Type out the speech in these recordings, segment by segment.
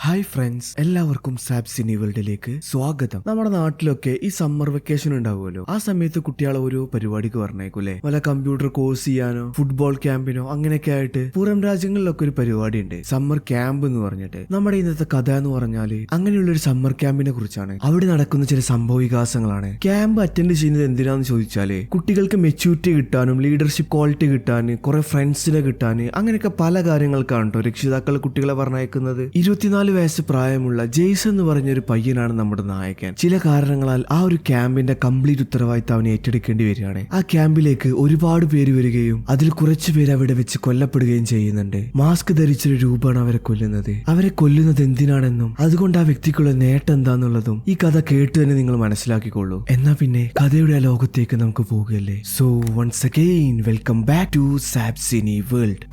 Hi friends, എല്ലാവർക്കും സാബ്സിനി വേൾഡിലേക്ക് സ്വാഗതം. നമ്മുടെ നാട്ടിലൊക്കെ ഈ സമ്മർ വെക്കേഷൻ ഉണ്ടാവുമല്ലോ, ആ സമയത്ത് കുട്ടികളെ ഒരു പരിപാടിക്ക് പറഞ്ഞേക്കൂലേ, വല്ല കമ്പ്യൂട്ടർ കോഴ്സ് ചെയ്യാനോ ഫുട്ബോൾ ക്യാമ്പിനോ അങ്ങനെയൊക്കെ ആയിട്ട്. പുറം രാജ്യങ്ങളിലൊക്കെ ഒരു പരിപാടി ഉണ്ട്, സമ്മർ ക്യാമ്പ് എന്ന് പറഞ്ഞിട്ട്. നമ്മുടെ ഇന്നത്തെ കഥ എന്ന് പറഞ്ഞാല് അങ്ങനെയുള്ള ഒരു സമ്മർ ക്യാമ്പിനെ കുറിച്ചാണ്. അവിടെ നടക്കുന്ന ചില സംഭവ വികാസങ്ങളാണ്. ക്യാമ്പ് അറ്റൻഡ് ചെയ്യുന്നത് എന്തിനാന്ന് ചോദിച്ചാല് കുട്ടികൾക്ക് മെച്യൂരിറ്റി കിട്ടാനും ലീഡർഷിപ്പ് ക്വാളിറ്റി കിട്ടാന് കുറെ ഫ്രണ്ട്സിനെ കിട്ടാന് അങ്ങനെയൊക്കെ പല കാര്യങ്ങൾക്കാണ് കേട്ടോ രക്ഷിതാക്കൾ കുട്ടികളെ പറഞ്ഞയക്കുന്നത്. 24 വയസ്സ് പ്രായമുള്ള ജെയ്സൺ എന്ന് പറഞ്ഞൊരു പയ്യനാണ് നമ്മുടെ നായകൻ. ചില കാരണങ്ങളാൽ ആ ഒരു ക്യാമ്പിന്റെ കംപ്ലീറ്റ് ഉത്തരവാദിത്തം അവനെ ഏറ്റെടുക്കേണ്ടി വരികയാണ്. ആ ക്യാമ്പിലേക്ക് ഒരുപാട് പേര് വരികയും അതിൽ കുറച്ചു പേര് അവിടെ വെച്ച് കൊല്ലപ്പെടുകയും ചെയ്യുന്നുണ്ട്. മാസ്ക് ധരിച്ചൊരു രൂപമാണ് അവരെ കൊല്ലുന്നത്. അവരെ കൊല്ലുന്നത് എന്തിനാണെന്നും അതുകൊണ്ട് ആ വ്യക്തിക്കുള്ള നേട്ടം എന്താന്നുള്ളതും ഈ കഥ കേട്ട് തന്നെ നിങ്ങൾ മനസ്സിലാക്കിക്കൊള്ളൂ. എന്നാ പിന്നെ കഥയുടെ ആ ലോകത്തേക്ക് നമുക്ക് പോകുകയല്ലേ. So once again welcome back to Sabsini world.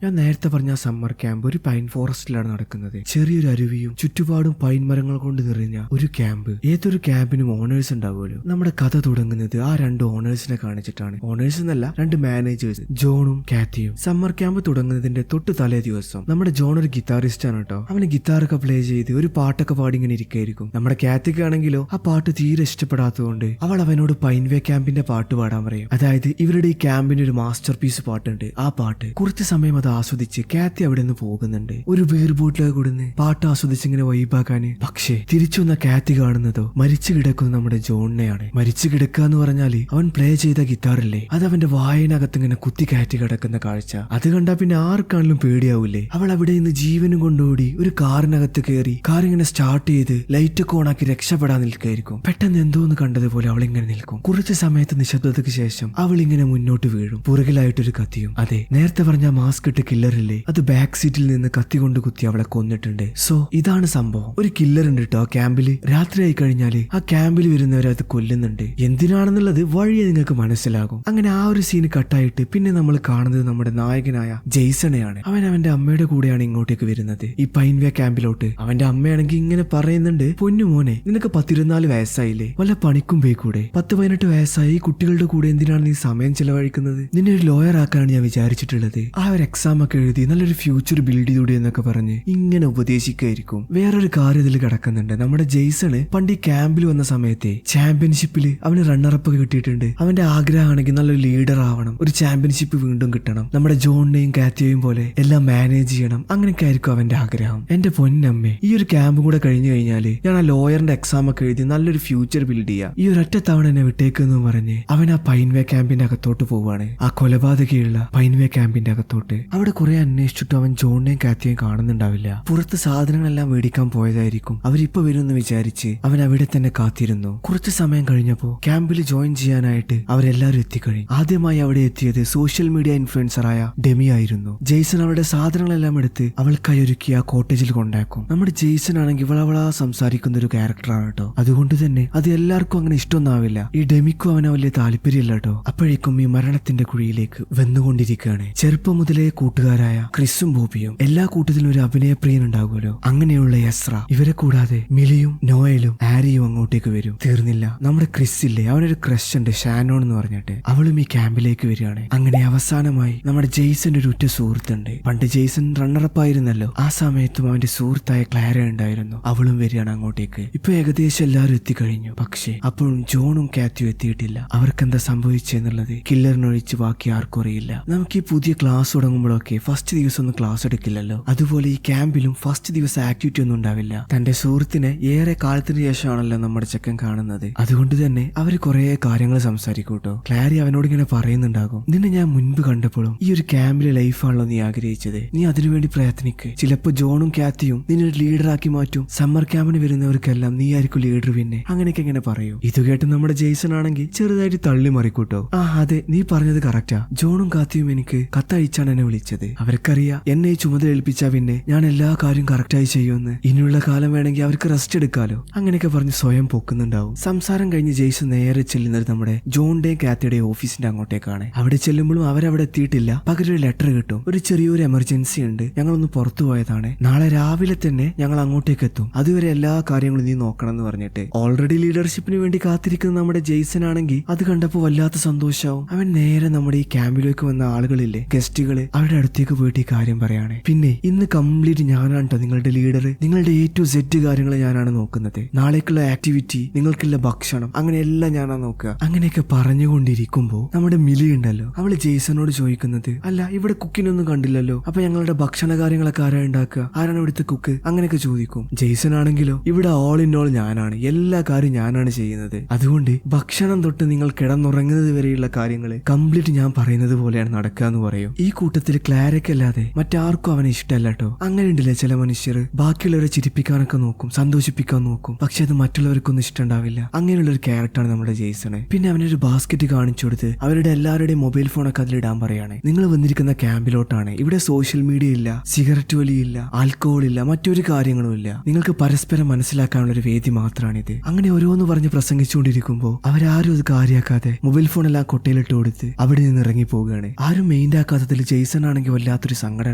ഞാൻ നേരത്തെ പറഞ്ഞ സമ്മർ ക്യാമ്പ് ഒരു പൈൻ ഫോറസ്റ്റിലാണ് നടക്കുന്നത്. ചെറിയൊരു അരുവിയും ചുറ്റുപാടും പൈൻ മരങ്ങൾ കൊണ്ട് നിറഞ്ഞ ഒരു ക്യാമ്പ്. ഏതൊരു ക്യാമ്പിനും ഓണേഴ്സ് ഉണ്ടാവുമല്ലോ. നമ്മുടെ കഥ തുടങ്ങുന്നത് ആ 2 ഓണേഴ്സിനെ കാണിച്ചിട്ടാണ്. ഓണേഴ്സ് എന്നല്ല, 2 മാനേജേഴ്സ്, ജോണും കാത്തിയും. സമ്മർ ക്യാമ്പ് തുടങ്ങുന്നതിന്റെ തൊട്ട് തലേ ദിവസം നമ്മുടെ ജോൺ ഒരു ഗിറ്റാറിസ്റ്റ് ആണ് കേട്ടോ. അവന് ഗിറ്റാറൊക്കെ പ്ലേ ചെയ്ത് ഒരു പാട്ടൊക്കെ പാടി ഇങ്ങനെ ഇരിക്കായിരിക്കും. നമ്മുടെ കാത്തിക്കാണെങ്കിലോ ആ പാട്ട് തീരെ ഇഷ്ടപ്പെടാത്തതുകൊണ്ട് അവൾ അവനോട് പൈൻവേ ക്യാമ്പിന്റെ പാട്ട് പാടാൻ പറയും. അതായത് ഇവരുടെ ഈ ക്യാമ്പിന് ഒരു മാസ്റ്റർ പീസ് പാട്ടുണ്ട്. ആ പാട്ട് കുറച്ച് സമയം ആസ്വദിച്ച് കാത്തി അവിടെ നിന്ന് പോകുന്നുണ്ട്. ഒരു ബീർ ബോട്ടിലൊക്കെ കൊടുന്ന് പാട്ട് ആസ്വദിച്ച് ഇങ്ങനെ വൈബാക്കാന്. പക്ഷേ തിരിച്ചു വന്ന കാത്തി കാണുന്നതോ മരിച്ചു കിടക്കുന്ന നമ്മുടെ ജോണിനെയാണ്. മരിച്ചു കിടക്കുക എന്ന് പറഞ്ഞാല് അവൻ പ്ലേ ചെയ്ത ഗിറ്റാറില്ലേ, അത് അവന്റെ വായനകത്ത് ഇങ്ങനെ കുത്തി കയറ്റി കിടക്കുന്ന കാഴ്ച. അത് കണ്ടാ പിന്നെ ആർക്കാണെങ്കിലും പേടിയാവൂലേ. അവൾ അവിടെ നിന്ന് ജീവനും കൊണ്ടോടി ഒരു കാറിനകത്ത് കയറി കാറിങ്ങനെ സ്റ്റാർട്ട് ചെയ്ത് ലൈറ്റ് ഒക്കെ ഓണാക്കി രക്ഷപ്പെടാൻ നിൽക്കായിരിക്കും. പെട്ടെന്ന് എന്തോന്ന് കണ്ടതുപോലെ അവൾ ഇങ്ങനെ നിൽക്കും. കുറച്ച് സമയത്ത് നിശബ്ദതയ്ക്ക് ശേഷം അവൾ ഇങ്ങനെ മുന്നോട്ട് വീഴും. പുറകിലായിട്ടൊരു കത്തിയും. അതെ, നേരത്തെ പറഞ്ഞ മാസ്ക് കില്ലറില്ലേ, അത് ബാക്ക് സീറ്റിൽ നിന്ന് കത്തി കൊണ്ട് കുത്തി അവളെ കൊന്നിട്ടുണ്ട്. സോ ഇതാണ് സംഭവം. ഒരു കില്ലർ ഉണ്ട് കേട്ടോ ക്യാമ്പില്. രാത്രി ആയി കഴിഞ്ഞാല് ആ ക്യാമ്പിൽ വരുന്നവരെ അത് കൊല്ലുന്നുണ്ട്. എന്തിനാണെന്നുള്ളത് വഴിയെ നിങ്ങൾക്ക് മനസ്സിലാകും. അങ്ങനെ ആ ഒരു സീന് കട്ടായിട്ട് പിന്നെ നമ്മൾ കാണുന്നത് നമ്മുടെ നായകനായ ജെയ്സണെയാണ്. അവൻ അവന്റെ അമ്മയുടെ കൂടെയാണ് ഇങ്ങോട്ടേക്ക് വരുന്നത്, ഈ പൈൻവേ ക്യാമ്പിലോട്ട്. അവന്റെ അമ്മയാണെങ്കിൽ ഇങ്ങനെ പറയുന്നുണ്ട്, പൊന്നു മോനെ, നിനക്ക് 14 വയസ്സായില്ലേ, വല്ല പണിക്കും പോയിക്കൂടെ? 10-18 വയസ്സായി കുട്ടികളുടെ കൂടെ എന്തിനാണ് നീ സമയം ചെലവഴിക്കുന്നത്? നിന്നെ ഒരു ലോയർ ആക്കാനാണ് ഞാൻ വിചാരിച്ചിട്ടുള്ളത്. ആ ഒരു എക്സാം ഒക്കെ എഴുതി നല്ലൊരു ഫ്യൂച്ചർ ബിൽഡ് ചെയ്തൂടെ എന്നൊക്കെ പറഞ്ഞ് ഇങ്ങനെ ഉപദേശിക്കായിരിക്കും. വേറൊരു കാര്യം ഇതിൽ കിടക്കുന്നുണ്ട്. നമ്മുടെ ജെയ്സണ് പണ്ട് ഈ ക്യാമ്പിൽ വന്ന സമയത്തെ ചാമ്പ്യൻഷിപ്പിൽ അവന് റണ്ണറപ്പ് ഒക്കെ കിട്ടിയിട്ടുണ്ട്. അവന്റെ ആഗ്രഹമാണെങ്കിൽ നല്ലൊരു ലീഡർ ആവണം, ഒരു ചാമ്പ്യൻഷിപ്പ് വീണ്ടും കിട്ടണം, നമ്മുടെ ജോണിനെയും കാത്തിയെയും പോലെ എല്ലാം മാനേജ് ചെയ്യണം, അങ്ങനെയൊക്കെ ആയിരിക്കും അവന്റെ ആഗ്രഹം. എന്റെ പൊന്നമ്മേ, ഈ ഒരു ക്യാമ്പ് കൂടെ കഴിഞ്ഞു കഴിഞ്ഞാല് ഞാൻ ആ ലോയറിന്റെ എക്സാം ഒക്കെ എഴുതി നല്ലൊരു ഫ്യൂച്ചർ ബിൽഡ് ചെയ്യാം, ഈ ഒരു ഒറ്റ തവണ എന്നെ വിട്ടേക്കെന്ന് പറഞ്ഞ് അവൻ ആ പൈൻവേ ക്യാമ്പിന്റെ അകത്തോട്ട് പോവാണ്. ആ കൊലപാതകയുള്ള പൈൻവേ ക്യാമ്പിന്റെ അകത്തോട്ട്. അവിടെ കുറെ അന്വേഷിച്ചിട്ടും അവൻ ജോണിനെയും കാത്തിയെയും കാണുന്നുണ്ടാവില്ല. പുറത്ത് സാധനങ്ങളെല്ലാം മേടിക്കാൻ പോയതായിരിക്കും. അവരിപ്പോ വരുമെന്ന് വിചാരിച്ച് അവൻ അവിടെ തന്നെ കാത്തിരുന്നു. കുറച്ചു സമയം കഴിഞ്ഞപ്പോ ക്യാമ്പിൽ ജോയിൻ ചെയ്യാനായിട്ട് അവരെല്ലാവരും എത്തിക്കഴിഞ്ഞു. ആദ്യമായി അവിടെ എത്തിയത് സോഷ്യൽ മീഡിയ ഇൻഫ്ലുവൻസറായ ഡെമി ആയിരുന്നു. ജെയ്സൺ അവളുടെ സാധനങ്ങളെല്ലാം എടുത്ത് അവൾക്കായി ഒരുക്കി ആ കോട്ടേജിൽ കൊണ്ടാക്കും. നമ്മുടെ ജെയ്സൺ ആണെങ്കിൽ ഇവളവളാ സംസാരിക്കുന്ന ഒരു ക്യാരക്ടറാണ് കേട്ടോ. അതുകൊണ്ട് തന്നെ അത് എല്ലാവർക്കും അങ്ങനെ ഇഷ്ടമൊന്നാവില്ല. ഈ ഡെമിക്കും അവനെ വലിയ താല്പര്യമില്ല കേട്ടോ. അപ്പോഴേക്കും ഈ മരണത്തിന്റെ കുഴിയിലേക്ക് വന്നുകൊണ്ടിരിക്കുകയാണ്. ചെറുപ്പം മുതലേ കൂട്ടുകാരായ ക്രിസും ബോബിയും, എല്ലാ കൂട്ടത്തിലും ഒരു അഭിനയപ്രിയൻ ഉണ്ടാകുമല്ലോ, അങ്ങനെയുള്ള യസ്ര. ഇവരെ കൂടാതെ മിലിയും നോയലും ആരിയും അങ്ങോട്ടേക്ക് വരും. തീർന്നില്ല, നമ്മുടെ ക്രിസ് ഇല്ലേ, അവനൊരു ക്രഷ് ഉണ്ട്, ഷാനോൺ എന്ന് പറഞ്ഞിട്ട്. അവളും ഈ ക്യാമ്പിലേക്ക് വരികയാണ്. അങ്ങനെ അവസാനമായി നമ്മുടെ ജെയ്സന്റെ ഒരു ഉറ്റ സുഹൃത്തുണ്ട്. പണ്ട് ജെയ്സൺ റണ്ണറപ്പ് ആയിരുന്നല്ലോ, ആ സമയത്തും അവന്റെ സുഹൃത്തായ ക്ലാര ഉണ്ടായിരുന്നു. അവളും വരികയാണ് അങ്ങോട്ടേക്ക്. ഇപ്പൊ ഏകദേശം എല്ലാവരും എത്തിക്കഴിഞ്ഞു. പക്ഷേ അപ്പോഴും ജോണും കാത്തിയും എത്തിയിട്ടില്ല. അവർക്കെന്താ സംഭവിച്ചെന്നുള്ളത് കില്ലറിനൊഴിച്ച് ബാക്കി ആർക്കും അറിയില്ല. നമുക്ക് ഈ പുതിയ ക്ലാസ് തുടങ്ങുമ്പോഴൊക്കെ ഫസ്റ്റ് ദിവസം ഒന്നും ക്ലാസ് എടുക്കില്ലല്ലോ, അതുപോലെ ഈ ക്യാമ്പിലും ഫസ്റ്റ് ദിവസം ആക്ടിവിറ്റി ഒന്നും ഉണ്ടാവില്ല. തന്റെ സുഹൃത്തിനെ ഏറെ കാലത്തിന് ശേഷമാണല്ലോ നമ്മുടെ ചെക്കൻ കാണുന്നത്. അതുകൊണ്ട് തന്നെ അവര് കുറെ കാര്യങ്ങൾ സംസാരിക്കും കേട്ടോ. ക്ലാരി അവനോട് ഇങ്ങനെ പറയുന്നുണ്ടാകും, നിന്നെ ഞാൻ മുൻപ് കണ്ടപ്പോഴും ഈ ഒരു ക്യാമ്പിലെ ലൈഫാണല്ലോ നീ ആഗ്രഹിച്ചത്, നീ അതിനുവേണ്ടി പ്രയത്നിക്ക്. ചിലപ്പോ ജോണും കാത്തിയും നിന്നെ ഒരു ലീഡറാക്കി മാറ്റും. സമ്മർ ക്യാമ്പിന് വരുന്നവർക്കെല്ലാം നീ ആയിരിക്കും ലീഡർ. പിന്നെ അങ്ങനെയൊക്കെ ഇങ്ങനെ പറയും. ഇത് കേട്ട് നമ്മുടെ ജെയ്സൺ ആണെങ്കിൽ ചെറുതായിട്ട് തള്ളി മറിക്കൂട്ടോ. ആ അതെ, നീ പറഞ്ഞത് കറക്റ്റാ. ജോണും കാത്തിയും എനിക്ക് കത്തയച്ചാണ് എന്നെ വിളിച്ചത്. വിചാരിച്ചത്. അവർക്കറിയാം എന്നെ ഈ ചുമതല ഏൽപ്പിച്ചാ പിന്നെ ഞാൻ എല്ലാ കാര്യം കറക്റ്റായി ചെയ്യുമെന്ന്. ഇനിയുള്ള കാലം വേണമെങ്കിൽ അവർക്ക് റെസ്റ്റ് എടുക്കാലോ. അങ്ങനെയൊക്കെ പറഞ്ഞ് സ്വയം പൊക്കുന്നുണ്ടാവും. സംസാരം കഴിഞ്ഞ് ജെയ്സൺ നേരെ ചെല്ലുന്നത് നമ്മുടെ ജോണിന്റെയും കാത്തിയുടെയും ഓഫീസിന്റെ അങ്ങോട്ടേക്കാണ്. അവിടെ ചെല്ലുമ്പോഴും അവരവിടെ എത്തിയിട്ടില്ല. പകരം ഒരു ലെറ്റർ കിട്ടും. ഒരു ചെറിയൊരു എമർജൻസി ഉണ്ട്, ഞങ്ങളൊന്ന് പുറത്തു പോയതാണ്, നാളെ രാവിലെ തന്നെ ഞങ്ങൾ അങ്ങോട്ടേക്ക് എത്തും, അതുവരെ എല്ലാ കാര്യങ്ങളും നീ നോക്കണം എന്ന് പറഞ്ഞിട്ട് ഓൾറെഡി ലീഡർഷിപ്പിന് വേണ്ടി കാത്തിരിക്കുന്ന നമ്മുടെ ജെയ്സൺ ആണെങ്കിൽ അത് കണ്ടപ്പോൾ വല്ലാത്ത സന്തോഷാവും. അവൻ നേരെ നമ്മുടെ ഈ ക്യാമ്പിലേക്ക് വന്ന ആളുകളില്ലേ, ഗസ്റ്റുകള്, അവരുടെ അടുത്തേക്ക് പോയിട്ട് ഈ കാര്യം പറയാണ്. പിന്നെ ഇന്ന് കംപ്ലീറ്റ് ഞാനാണ് കേട്ടോ നിങ്ങളുടെ ലീഡർ, നിങ്ങളുടെ A to Z കാര്യങ്ങൾ ഞാനാണ് നോക്കുന്നത്, നാളേക്കുള്ള ആക്ടിവിറ്റി, നിങ്ങൾക്കുള്ള ഭക്ഷണം, അങ്ങനെ എല്ലാം ഞാനാണ് നോക്കുക. അങ്ങനെയൊക്കെ പറഞ്ഞുകൊണ്ടിരിക്കുമ്പോ നമ്മുടെ മിലി ഉണ്ടല്ലോ, അവള് ജെയ്സണോട് ചോദിക്കുന്നത്, അല്ല ഇവിടെ കുക്കിനൊന്നും കണ്ടില്ലല്ലോ, അപ്പൊ ഞങ്ങളുടെ ഭക്ഷണ കാര്യങ്ങളൊക്കെ ആരാ ഉണ്ടാക്കുക, ആരാണ് ഇവിടുത്തെ കുക്ക്, അങ്ങനെയൊക്കെ ചോദിക്കും. ജെയ്സൺ ആണെങ്കിലോ ഇവിടെ ഓൾ ഇൻ ഓൾ ഞാനാണ്, എല്ലാ കാര്യം ഞാനാണ് ചെയ്യുന്നത്, അതുകൊണ്ട് ഭക്ഷണം തൊട്ട് നിങ്ങൾ കിടന്നുറങ്ങുന്നത് വരെയുള്ള കാര്യങ്ങൾ കംപ്ലീറ്റ് ഞാൻ പറയുന്നത് പോലെയാണ് നടക്കുക എന്ന് പറയും. ഈ കൂട്ടത്തിൽ ക്ലാരക്കല്ലാതെ മറ്റാർക്കും അവനെ ഇഷ്ടമല്ല കേട്ടോ. അങ്ങനെ ഉണ്ടല്ലേ ചില മനുഷ്യർ ബാക്കിയുള്ളവരെ ചിരിപ്പിക്കാനൊക്കെ നോക്കും, സന്തോഷിപ്പിക്കാൻ നോക്കും, പക്ഷെ അത് മറ്റുള്ളവർക്കൊന്നും ഇഷ്ടമുണ്ടാവില്ല. അങ്ങനെയുള്ള ഒരു ക്യാരക്ടറാണ് നമ്മുടെ ജെയ്സണ്. പിന്നെ അവനൊരു ബാസ്ക്കറ്റ് കാണിച്ചു കൊടുത്ത് അവരുടെ എല്ലാവരുടെയും മൊബൈൽ ഫോണൊക്കെ അതിലിടാൻ പറയാണ്. നിങ്ങൾ വന്നിരിക്കുന്ന ക്യാമ്പിലോട്ടാണ്, ഇവിടെ സോഷ്യൽ മീഡിയ ഇല്ല, സിഗരറ്റ് വലിയില്ല, ആൽക്കഹോൾ ഇല്ല, മറ്റൊരു കാര്യങ്ങളും ഇല്ല, നിങ്ങൾക്ക് പരസ്പരം മനസ്സിലാക്കാനുള്ള ഒരു വേദി മാത്രമാണിത്. അങ്ങനെ ഓരോന്ന് പറഞ്ഞ് പ്രസംഗിച്ചുകൊണ്ടിരിക്കുമ്പോൾ അവരാരും അത് കാര്യാക്കാതെ മൊബൈൽ ഫോൺ എല്ലാം കൊട്ടയിലിട്ട് കൊടുത്ത് അവിടെ നിന്ന് ഇറങ്ങി പോവുകയാണ്. ആരും മെയിൻ ആക്കാത്തതിൽ ജെയ്സൺ ആണെങ്കിൽ വല്ലാത്തൊരു സങ്കടം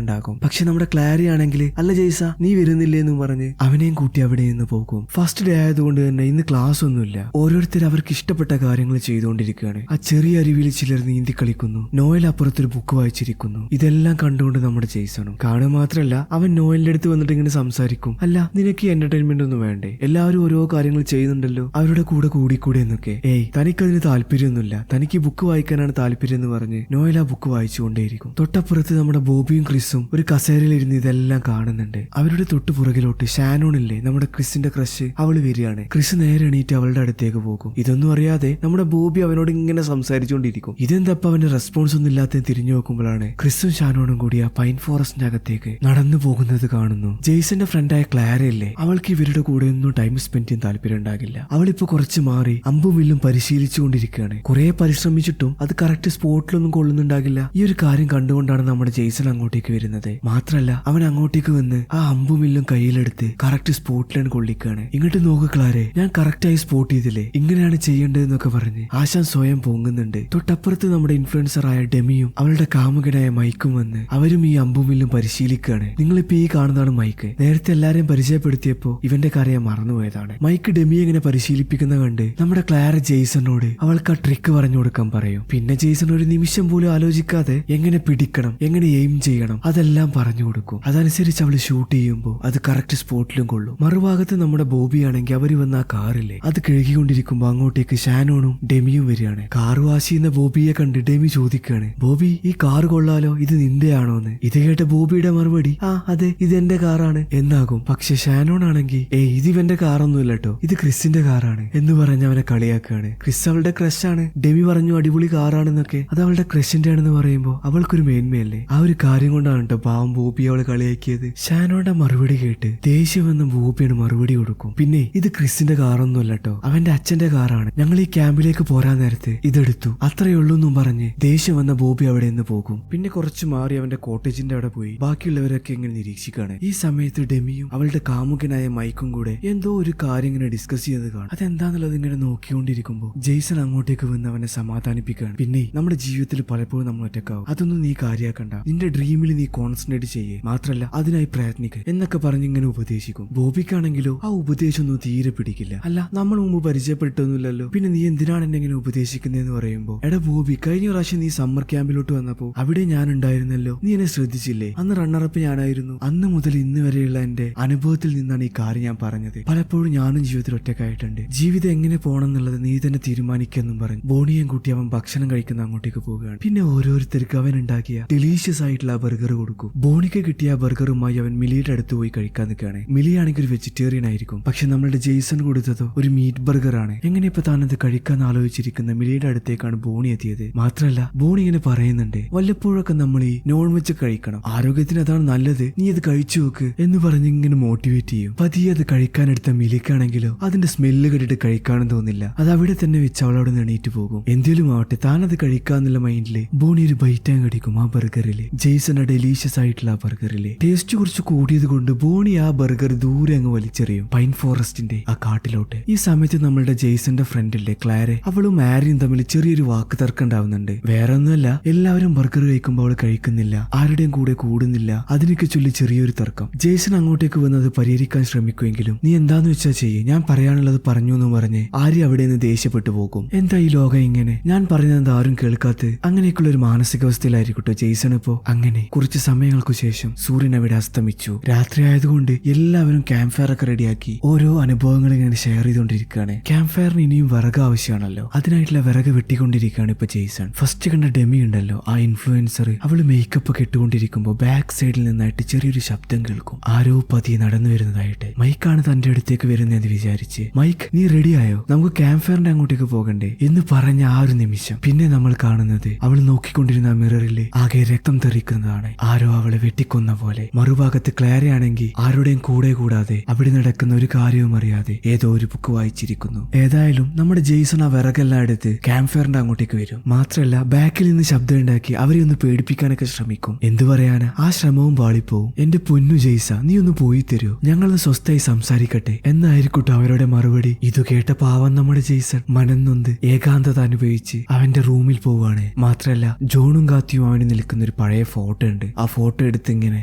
ഉണ്ടാകും. പക്ഷെ നമ്മുടെ ക്ലാരി ആണെങ്കിൽ, അല്ല ജെയ്സ നീ വരുന്നില്ലേ എന്ന് പറഞ്ഞ് അവനെയും കൂട്ടി അവിടെ നിന്ന് പോകും. ഫസ്റ്റ് ഡേ ആയതുകൊണ്ട് തന്നെ ഇന്ന് ക്ലാസ് ഒന്നുമില്ല. ഓരോരുത്തർ അവർക്ക് ഇഷ്ടപ്പെട്ട കാര്യങ്ങൾ ചെയ്തുകൊണ്ടിരിക്കുകയാണ്. ആ ചെറിയ അരുവിയിൽ ചിലർ നീന്തി കളിക്കുന്നു, നോയൽ അപ്പുറത്തൊരു ബുക്ക് വായിച്ചിരിക്കുന്നു. ഇതെല്ലാം കണ്ടുകൊണ്ട് നമ്മുടെ ജെയ്സണും കാണുക മാത്രമല്ല അവൻ നോയലിന്റെ അടുത്ത് വന്നിട്ട് ഇങ്ങനെ സംസാരിക്കും, അല്ല നിനക്ക് എന്റർടൈൻമെന്റ് ഒന്നും വേണ്ടേ, എല്ലാവരും ഓരോ കാര്യങ്ങൾ ചെയ്യുന്നുണ്ടല്ലോ, അവരുടെ കൂടെ കൂടിക്കൂടെ എന്നൊക്കെ. തനിക്കതിന് താല്പര്യമൊന്നുമില്ല, തനിക്ക് ബുക്ക് വായിക്കാനാണ് താല്പര്യം എന്ന് പറഞ്ഞ് നോയൽ ആ ബുക്ക് വായിച്ചുകൊണ്ടേയിരിക്കും. തൊട്ടപ്പുറത്ത് നമ്മുടെ ബോബിയും ക്രിസും ഒരു കസേരയിലിരുന്ന് ഇതെല്ലാം കാണുന്നുണ്ട്. അവരുടെ തൊട്ടു പുറകിലോട്ട് ഷാനോണില്ലേ നമ്മുടെ ക്രിസിന്റെ ക്രഷ്, അവള് വരികയാണ്. ക്രിസ് നേരെ എണീറ്റ് അവളുടെ അടുത്തേക്ക് പോകും. ഇതൊന്നും അറിയാതെ നമ്മുടെ ബോബി അവനോട് ഇങ്ങനെ സംസാരിച്ചുകൊണ്ടിരിക്കും. ഇതെന്തപ്പ അവന്റെ റെസ്പോൺസ് ഒന്നും ഇല്ലാത്ത തിരിഞ്ഞു നോക്കുമ്പോഴാണ് ക്രിസും ഷാനോണും കൂടി ആ പൈൻ ഫോറസ്റ്റിന്റെ അകത്തേക്ക് നടന്നു പോകുന്നത് കാണുന്നു. ജെയ്സന്റെ ഫ്രണ്ടായ ക്ലാരയില്ലേ, അവൾക്ക് ഇവരുടെ കൂടെ ഒന്നും ടൈം സ്പെൻഡ് ചെയ്യാൻ താല്പര്യം ഉണ്ടാകില്ല. അവളിപ്പോ കുറച്ച് മാറി അമ്പും വില്ലും പരിശീലിച്ചുകൊണ്ടിരിക്കുകയാണ്. കുറെ പരിശ്രമിച്ചിട്ടും അത് കറക്റ്റ് സ്പോട്ടിലൊന്നും കൊള്ളുന്നുണ്ടാകില്ല. ഈ ഒരു കാര്യം കണ്ടുകൊണ്ടാണ് നമ്മുടെ ജെയ്സൺ അങ്ങോട്ടേക്ക് വരുന്നത്. മാത്രല്ല അവൻ അങ്ങോട്ടേക്ക് വന്ന് ആ അമ്പും വില്ലും കയ്യിലെടുത്ത് കറക്റ്റ് സ്പോട്ടിലാണ് കൊള്ളിക്കാണ്. ഇങ്ങോട്ട് നോക്ക് ക്ലാരെ, ഞാൻ കറക്റ്റായി സ്പോട്ട് ചെയ്തില്ലേ, ഇങ്ങനെയാണ് ചെയ്യേണ്ടതെന്നൊക്കെ പറഞ്ഞ് ആശാൻ സ്വയം പൊങ്ങുന്നുണ്ട്. തൊട്ടപ്പുറത്ത് നമ്മുടെ ഇൻഫ്ലുവൻസറായ ഡെമിയും അവളുടെ കാമുകനായ മൈക്കും വന്ന് അവരും ഈ അമ്പും വില്ലും പരിശീലിക്കുകയാണ്. നിങ്ങളിപ്പോ ഈ കാണുന്നതാണ് മൈക്ക്. നേരത്തെ എല്ലാരെയും പരിചയപ്പെടുത്തിയപ്പോ ഇവന്റെ കാര്യം മറന്നുപോയതാണ്. മൈക്ക് ഡെമിയെ ഇങ്ങനെ പരിശീലിപ്പിക്കുന്ന കണ്ട് നമ്മുടെ ക്ലാര ജെയ്സണോട് അവൾക്ക് ആ ട്രിക്ക് പറഞ്ഞു കൊടുക്കാൻ പറയും. പിന്നെ ജെയ്സൺ ഒരു നിമിഷം പോലും ആലോചിക്കാതെ എങ്ങനെ പിടിക്കണം, എങ്ങനെ എയിം ചെയ്യണം അതെല്ലാം പറഞ്ഞു കൊടുക്കും. അതനുസരിച്ച് അവള് ഷൂട്ട് ചെയ്യുമ്പോൾ അത് കറക്റ്റ് സ്പോട്ടിലും കൊള്ളും. മറുഭാഗത്ത് നമ്മുടെ ബോബി ആണെങ്കിൽ അവര് വന്ന ആ കാറില്ലേ അത് കഴുകിക്കൊണ്ടിരിക്കുമ്പോ അങ്ങോട്ടേക്ക് ഷാനോണും ഡെമിയും വരികയാണ്. കാർ വാശ് ചെയ്യുന്ന ബോബിയെ കണ്ട് ഡെമി ചോദിക്കുകയാണ്, ബോബി ഈ കാർ കൊള്ളാലോ, ഇത് നിന്റെ ആണോന്ന്. ഇത് കേട്ട ബോബിയുടെ മറുപടി, ആ അതെ ഇത് എന്റെ കാറാണ് എന്നാകും. പക്ഷെ ഷാനോൺ ആണെങ്കിൽ ഇത് ഇവന്റെ കാറൊന്നുമില്ല കേട്ടോ, ഇത് ക്രിസിന്റെ കാറാണ് എന്ന് പറഞ്ഞ് അവനെ കളിയാക്കുകയാണ്. ക്രിസ് അവളുടെ ക്രഷാണ്. ഡെമി പറഞ്ഞു അടിപൊളി കാറാണെന്നൊക്കെ, അത് അവളുടെ ക്രഷിന്റെ ആണെന്ന് പറയുമ്പോ അവൾക്കൊരു മേന്മയല്ലേ. ആ ഒരു കാര്യം കൊണ്ടാണ് കേട്ടോ പാവം ബോബി അവളെ കളിയാക്കിയത്. ഷാനോയുടെ മറുപടി കേട്ട് ദേഷ്യം വന്ന ബോബിയാണ് മറുപടി കൊടുക്കും, പിന്നെ ഇത് ക്രിസിന്റെ കാറൊന്നുമല്ല കേട്ടോ, അവന്റെ അച്ഛന്റെ കാറാണ്, ഞങ്ങൾ ഈ ക്യാമ്പിലേക്ക് പോരാൻ നേരത്ത് ഇതെടുത്തു, അത്രയുള്ളൂ എന്നും പറഞ്ഞ് ദേഷ്യം വന്ന ബോബി അവിടെ നിന്ന് പോകും. പിന്നെ കുറച്ച് മാറി അവന്റെ കോട്ടേജിന്റെ അവിടെ പോയി ബാക്കിയുള്ളവരൊക്കെ ഇങ്ങനെ നിരീക്ഷിക്കാണ്. ഈ സമയത്ത് ഡെമിയും അവളുടെ കാമുകനായ മൈക്കും കൂടെ എന്തോ ഒരു കാര്യം ഇങ്ങനെ ഡിസ്കസ് ചെയ്ത് കാണും. അതെന്താന്നുള്ളത് ഇങ്ങനെ നോക്കിക്കൊണ്ടിരിക്കുമ്പോ ജെയ്സൺ അങ്ങോട്ടേക്ക് വന്ന് അവനെ സമാധാനിപ്പിക്കുകയാണ്. പിന്നെ നമ്മുടെ ജീവിതത്തിൽ പലപ്പോഴും നമ്മൾ ഒറ്റക്കാവും, അതൊന്നും നീ കാര്യാക്കണ്ട, നിന്റെ ഡ്രീമിൽ നീ കോൺസെൻട്രേറ്റ് ചെയ്യേ, മാത്രല്ല അതിനായി പ്രയത്നിക്കുക എന്നൊക്കെ പറഞ്ഞ് ഇങ്ങനെ ഉപദേശിക്കും. ബോബിക്കാണെങ്കിലോ ആ ഉപദേശമൊന്നും തീരെ പിടിക്കില്ല. അല്ല നമ്മൾ മുമ്പ് പരിചയപ്പെട്ടൊന്നുമില്ലല്ലോ, പിന്നെ നീ എന്തിനാണ് എന്നെ ഇങ്ങനെ ഉപദേശിക്കുന്നതെന്ന് പറയുമ്പോ, എടാ ബോബി കഴിഞ്ഞ പ്രാവശ്യം നീ സമ്മർ ക്യാമ്പിലോട്ട് വന്നപ്പോ അവിടെ ഞാൻ ഉണ്ടായിരുന്നല്ലോ, നീ എന്നെ ശ്രദ്ധിച്ചില്ലേ, അന്ന് റണ്ണറപ്പ് ഞാനായിരുന്നു. അന്ന് മുതൽ ഇന്ന് വരെയുള്ള എന്റെ അനുഭവത്തിൽ നിന്നാണ് ഈ കാര്യം ഞാൻ പറഞ്ഞത്. പലപ്പോഴും ഞാനും ജീവിതത്തിൽ ഒറ്റക്കായിട്ടുണ്ട്, ജീവിതം എങ്ങനെ പോകണം എന്നുള്ളത് നീ തന്നെ തീരുമാനിക്കെന്നും പറഞ്ഞു ബോണിയും കൂട്ടി അവൻ ഭക്ഷണം കഴിക്കുന്ന അങ്ങോട്ടേക്ക് പോവുകയാണ്. പിന്നെ ഓരോരുത്തർക്ക് അവൻ ഉണ്ടാക്കിയ ഡെലീഷ്യസ് ആയിട്ടുള്ള ആ ബർഗർ കൊടുക്കും. ബോണിക്ക് കിട്ടിയ ആ ബർഗറുമായി അവൻ മിലിയുടെ അടുത്ത് പോയി കഴിക്കാൻ നിൽക്കുകയാണ്. മിലി ആണെങ്കിൽ ഒരു വെജിറ്റേറിയൻ ആയിരിക്കും, പക്ഷെ നമ്മളുടെ ജെയ്സൺ കൊടുത്തതോ ഒരു മീറ്റ് ബർഗർ ആണ്. എങ്ങനെ ഇപ്പൊ താനത് കഴിക്കാൻ ആലോചിച്ചിരിക്കുന്ന മിലിയുടെ അടുത്തേക്കാണ് ബോണി എത്തിയത്. മാത്രല്ല ബോണി ഇങ്ങനെ പറയുന്നുണ്ട്, വല്ലപ്പോഴൊക്കെ നമ്മൾ ഈ നോൺ വെജ് കഴിക്കണം, ആരോഗ്യത്തിന് അതാണ് നല്ലത്, നീ അത് കഴിച്ചു നോക്ക് എന്ന് പറഞ്ഞ് ഇങ്ങനെ മോട്ടിവേറ്റ് ചെയ്യും. പതിയെ അത് കഴിക്കാനെടുത്ത മിലിക്കാണെങ്കിലോ അതിന്റെ സ്മെല്ല് കേട്ടിട്ട് കഴിക്കാനും തോന്നില്ല. അത് അവിടെ തന്നെ വെച്ച് അവളവിടെ എണീറ്റ് പോകും. എന്തേലും ആവട്ടെ താനത് കഴിക്കാന്നുള്ള മൈൻഡില് ബോണി ഒരു ബൈറ്റാൻ കടിക്കും ആ ബർഗർ. ബർഗറില് ജെയ്സന്റെ ഡെലീഷ്യസ് ആയിട്ടുള്ള ആ ബർഗറിലെ ടേസ്റ്റ് കുറച്ച് കൂടിയത് കൊണ്ട് ബോണി ആ ബർഗർ ദൂരെ അങ്ങ് വലിച്ചെറിയും പൈൻ ഫോറസ്റ്റിന്റെ ആ കാട്ടിലോട്ട്. ഈ സമയത്ത് നമ്മളുടെ ജെയ്സന്റെ ഫ്രണ്ടില്ലേ ക്ലാരെ, അവളും ആരിയും തമ്മിൽ ചെറിയൊരു വാക്ക് തർക്കം ഉണ്ടാവുന്നുണ്ട്. വേറെ ഒന്നുമല്ല, എല്ലാവരും ബർഗർ കഴിക്കുമ്പോൾ അവൾ കഴിക്കുന്നില്ല, ആരുടെയും കൂടെ കൂടുന്നില്ല. അതിനൊക്കെ ചൊല്ലി ചെറിയൊരു തർക്കം. ജെയ്സൺ അങ്ങോട്ടേക്ക് വന്നത് പരിഹരിക്കാൻ ശ്രമിക്കുമെങ്കിലും നീ എന്താന്ന് വെച്ചാ ചെയ്യേ, ഞാൻ പറയാനുള്ളത് പറഞ്ഞു എന്ന് പറഞ്ഞ് ആര്യ അവിടെ നിന്ന് ദേഷ്യപ്പെട്ടു പോകും. എന്താ ഈ ലോകം ഇങ്ങനെ, ഞാൻ പറഞ്ഞത് ആരും കേൾക്കാത്ത അങ്ങനെയൊക്കെയുള്ള ഒരു മാനസികാവസ്ഥയിലായിരിക്കട്ടോ ജെയ്സൺ ഇപ്പോ. അങ്ങനെ കുറച്ച് സമയങ്ങൾക്കു ശേഷം സൂര്യൻ അവിടെ അസ്തമിച്ചു. രാത്രി ആയതുകൊണ്ട് എല്ലാവരും ക്യാമ്പ് ഫയർ ഒക്കെ റെഡിയാക്കി ഓരോ അനുഭവങ്ങൾ ഇങ്ങനെ ഷെയർ ചെയ്തുകൊണ്ടിരിക്കുകയാണ്. ക്യാമ്പ് ഫയറിന് ഇനിയും വിറക് ആവശ്യമാണല്ലോ, അതിനായിട്ടുള്ള വിറക് വെട്ടിക്കൊണ്ടിരിക്കുകയാണ് ഇപ്പൊ ജെയ്സൺ. ഫസ്റ്റ് കണ്ട ഡെമി ഉണ്ടല്ലോ, ആ ഇൻഫ്ലുവൻസർ, അവള് മേക്കപ്പ് ഒക്കെ ഇട്ടുകൊണ്ടിരിക്കുമ്പോ ബാക്ക് സൈഡിൽ നിന്നായിട്ട് ചെറിയൊരു ശബ്ദം കേൾക്കും. ആരോ പതിയെ നടന്നു വരുന്നതായിട്ട്. മൈക്കാണ് തന്റെ അടുത്തേക്ക് വരുന്നതെന്ന് വിചാരിച്ച്, മൈക്ക് നീ റെഡിയായോ, നമുക്ക് ക്യാമ്പ് ഫയറിന്റെ അങ്ങോട്ടേക്ക് പോകണ്ടേ എന്ന് പറഞ്ഞ ആ ഒരു നിമിഷം പിന്നെ നമ്മൾ കാണുന്നത് അവൾ നോക്കിക്കൊണ്ടിരുന്ന മിററിൽ ആകെ രക്തം തെറിക്കുന്നതാണ്. ആരോ അവളെ വെട്ടിക്കൊന്ന പോലെ. മറുഭാഗത്ത് ക്ലാരയാണെങ്കിൽ ആരുടെയും കൂടെ കൂടാതെ അവിടെ നടക്കുന്ന ഒരു കാര്യവും അറിയാതെ ഏതോ ഒരു ബുക്ക് വായിച്ചിരിക്കുന്നു. ഏതായാലും നമ്മുടെ ജെയ്സൺ ആ വിറകെല്ലാം എടുത്ത് ക്യാമ്പ് ഫയറിന്റെ അങ്ങോട്ടേക്ക് വരും. മാത്രല്ല ബാക്കിൽ നിന്ന് ശബ്ദം ഉണ്ടാക്കി അവരെ ഒന്ന് പേടിപ്പിക്കാനൊക്കെ ശ്രമിക്കും. എന്തു പറയാനാ, ആ ശ്രമവും പാളിപ്പോവും. എന്റെ പൊന്നു ജെയ്സ, നീ ഒന്ന് പോയി തരൂ, ഞങ്ങളൊന്ന് സ്വസ്ഥായി സംസാരിക്കട്ടെ എന്നായിരിക്കട്ടെ അവരുടെ മറുപടി. ഇതു കേട്ട പാവം നമ്മുടെ ജെയ്സൺ മനന്നൊന്ത് ഏകാന്തത അനുഭവിച്ച് അവന്റെ റൂമിൽ പോവാണ്. മാത്രല്ല ജോണും കാത്തിയും അവന് നിൽക്കുന്ന ഒരു പഴയ ഫോട്ടോ ഉണ്ട്. ആ ഫോട്ടോ എടുത്ത് ഇങ്ങനെ